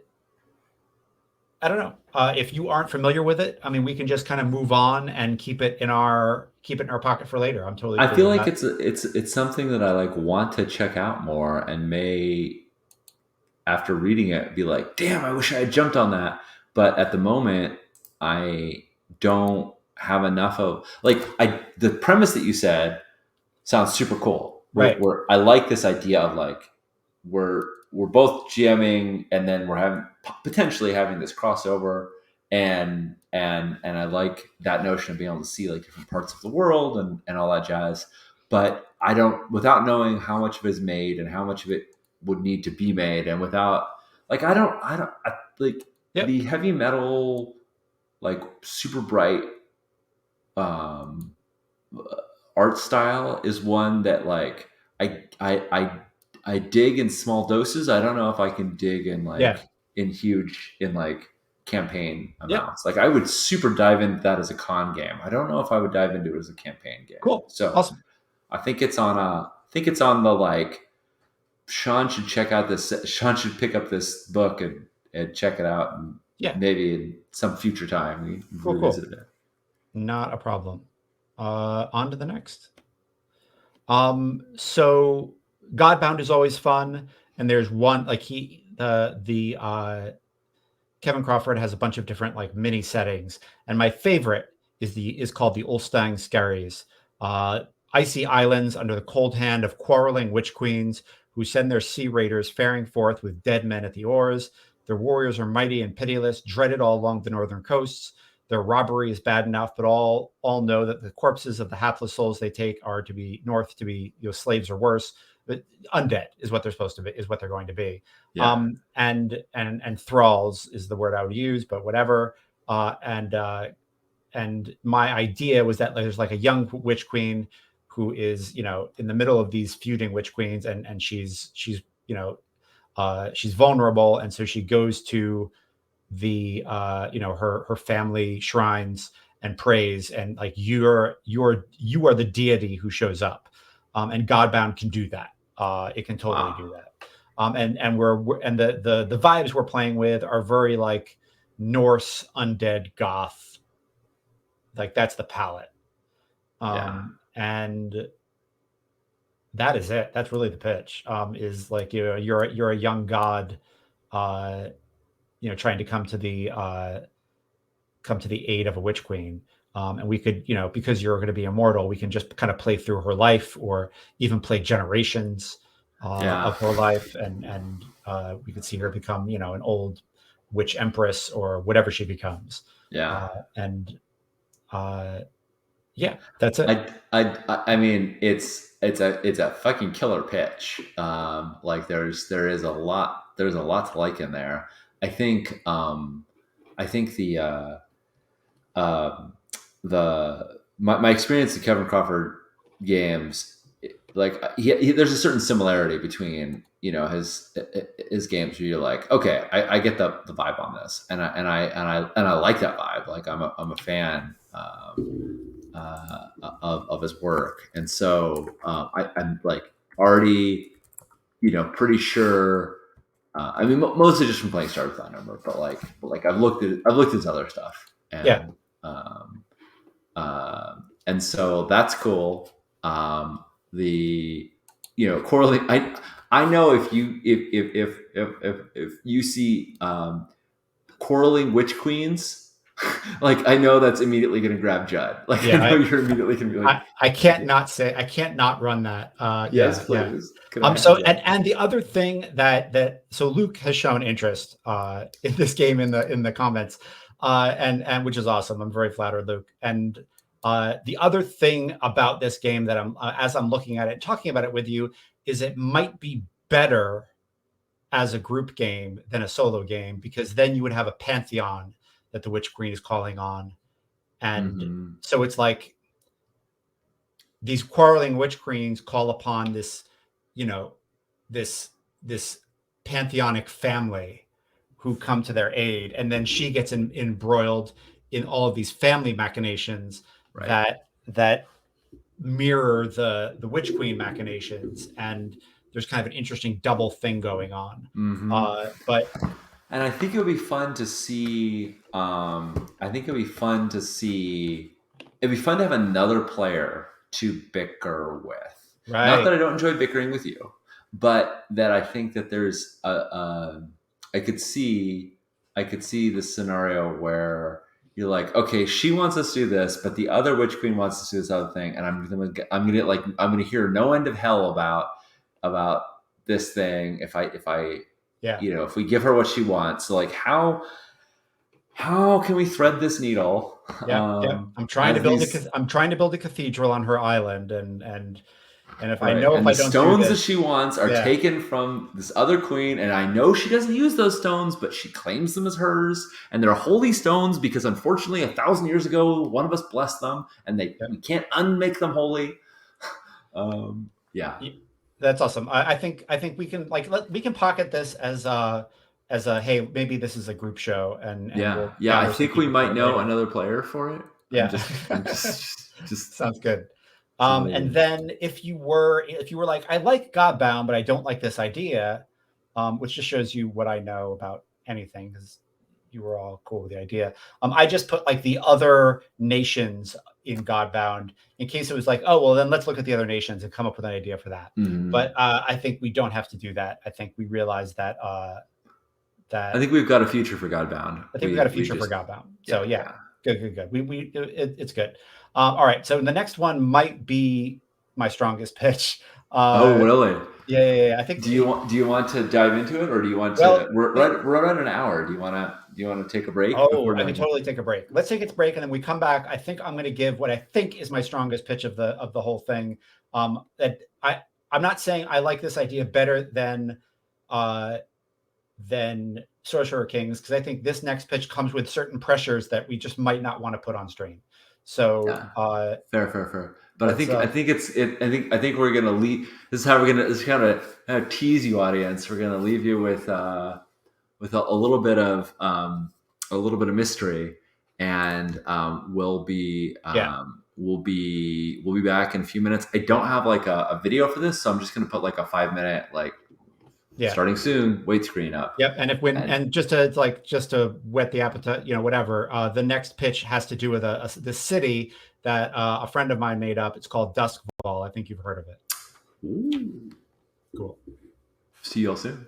S2: I don't know. If you aren't familiar with it, I mean, we can just kind of move on and keep it in our pocket for later. I'm totally
S1: I
S2: cool
S1: feel
S2: with
S1: like
S2: that.
S1: it's something that I like want to check out more, and may, after reading it, be like, damn, I wish I had jumped on that. But at the moment, I don't have enough of the premise that you said sounds super cool.
S2: Right.
S1: Where I like this idea of like we're both GMing, and then we're having potentially having this crossover, and I like that notion of being able to see like different parts of the world and all that jazz. But I don't, without knowing how much of it is made and how much of it would need to be made, and without like like
S2: Yep.
S1: the heavy metal, like super bright um art style is one that like I dig in small doses. I don't know if I can dig in
S2: Yeah.
S1: like campaign
S2: Yep.
S1: amounts. Like I would super dive into that as a con game. I don't know if I would dive into it as a campaign game.
S2: Cool.
S1: So
S2: Awesome.
S1: I think it's on the like Sean should check out this. Sean should pick up this book and check it out, and
S2: Yeah.
S1: maybe in some future time we
S2: Cool. Cool.
S1: revisit it.
S2: Not a problem. On to the next. So Godbound is always fun, and there's one like the Kevin Crawford has a bunch of different like mini settings, and my favorite is called the Ulstein Skerries. Uh, Icy islands under the cold hand of quarreling witch queens who send their sea raiders faring forth with dead men at the oars. Their warriors are mighty and pitiless, dreaded all along the northern coasts. Their robbery is bad enough, but all know that the corpses of the hapless souls they take are to be north to be slaves or worse. But undead is what they're supposed to be, is what they're going to be.
S1: Yeah.
S2: And thralls is the word I would use, but whatever. And my idea was that there's like a young witch queen who is in the middle of these feuding witch queens, and she's she's vulnerable, and so she goes to the her family shrines and prays, and like you are the deity who shows up, and Godbound can do that. It can totally do
S1: Wow.
S2: that. And the vibes we're playing with are very like Norse undead goth, like that's the palette.
S1: Yeah.
S2: And that is it. That's really the pitch. Is like you're a young god, uh, trying to come to the aid of a witch queen. And we could, because you're going to be immortal, we can just kind of play through her life, or even play generations
S1: Yeah.
S2: of her life, and we could see her become, an old witch empress or whatever she becomes.
S1: Yeah.
S2: And yeah, that's it.
S1: I mean, it's a fucking killer pitch. Like there's a lot to like in there. I think I think um my experience in Kevin Crawford games, like there's a certain similarity between his games where you're like, okay, I get the vibe on this, and I like that vibe. Like I'm a fan. Of his work, and so I'm like already, pretty sure. I mean, mostly just from playing Star Trek Number, but like I've looked at his other stuff,
S2: Yeah,
S1: um, and so that's cool. The Coralie, I know if you see quarreling witch queens, like I know that's immediately going to grab Judd. Like I
S2: yeah.
S1: know you're immediately going to be like,
S2: I can't not say, I can't not run that.
S1: yes,
S2: Yeah.
S1: please. Could I have
S2: So
S1: Judd?
S2: and the other thing so Luke has shown interest in this game in the comments, and which is awesome. I'm very flattered, Luke. And the other thing about this game that I'm as I'm looking at it, talking about it with you, is it might be better as a group game than a solo game, because then you would have a pantheon that the Witch Queen is calling on, and
S1: Mm-hmm.
S2: so it's like these quarreling witch queens call upon this, you know, this pantheonic family who come to their aid, and then she gets embroiled in all of these family machinations
S1: Right.
S2: that mirror the witch queen machinations, and there's kind of an interesting double thing going on.
S1: Mm-hmm.
S2: But
S1: And I think it would be fun to see. I think it'd be fun to see. It'd be fun to have another player to bicker with. Not
S2: right,
S1: that I don't enjoy bickering with you, but that I think that there's I could see. I could see the scenario where you're like, okay, she wants us to do this, but the other witch queen wants us to do this other thing, and I'm gonna hear no end of hell about this thing if I
S2: yeah,
S1: if we give her what she wants. So like how can we thread this needle
S2: yeah, yeah.
S1: as these
S2: I'm trying to build a cathedral on her island, and if I
S1: right,
S2: know if
S1: and
S2: I
S1: the
S2: don't do
S1: stones that
S2: this,
S1: she wants are
S2: yeah,
S1: taken from this other queen, and I know she doesn't use those stones, but she claims them as hers, and they're holy stones because unfortunately 1,000 years ago one of us blessed them, and
S2: yeah.
S1: we can't unmake them holy. Yeah.
S2: That's awesome. I think we can we can pocket this as a hey, maybe this is a group show, and
S1: Yeah,
S2: we'll
S1: yeah. I
S2: gather some
S1: think we
S2: people for
S1: might
S2: it
S1: know
S2: later.
S1: another player for it.
S2: Yeah.
S1: I'm just
S2: Sounds good. And
S1: somebody.
S2: then if you were like, I like Godbound, but I don't like this idea, which just shows you what I know about anything, because you were all cool with the idea. I just put like the other nations in Godbound in case it was like, oh well, then let's look at the other nations and come up with an idea for that. But I think we don't have to do that. I think we realize that
S1: I think we've got a future for Godbound.
S2: I think we got a
S1: We
S2: future for
S1: just
S2: Godbound. So yeah,
S1: yeah.
S2: good. It's good. All right. So the next one might be my strongest pitch.
S1: Oh really?
S2: Yeah. I think.
S1: Do you want to dive into it, or do you want
S2: Well,
S1: to? We're at an hour. Do you want to take a break
S2: oh,
S1: before
S2: I can
S1: doing?
S2: totally take a break. Let's take a break, and then we come back. I think I'm going to give what I think is my strongest pitch of the whole thing. That I'm not saying I like this idea better uh, than Sorcerer Kings, because I think this next pitch comes with certain pressures that we just might not want to put on stream. So
S1: Yeah, fair. But
S2: let's
S1: I think I think we're gonna leave. This is how we're gonna. This is kind of tease you, audience. We're gonna leave you with a a little bit of mystery, and we'll be back in a few minutes. I don't have like a video for this, so I'm just gonna put like a 5 minute like
S2: yeah.
S1: starting soon wait screen up.
S2: Yep, and just to whet the appetite, whatever. The next pitch has to do with the city that a friend of mine made up. It's called Duskfall. I think you've heard of it.
S1: Ooh.
S2: Cool.
S1: See you all soon.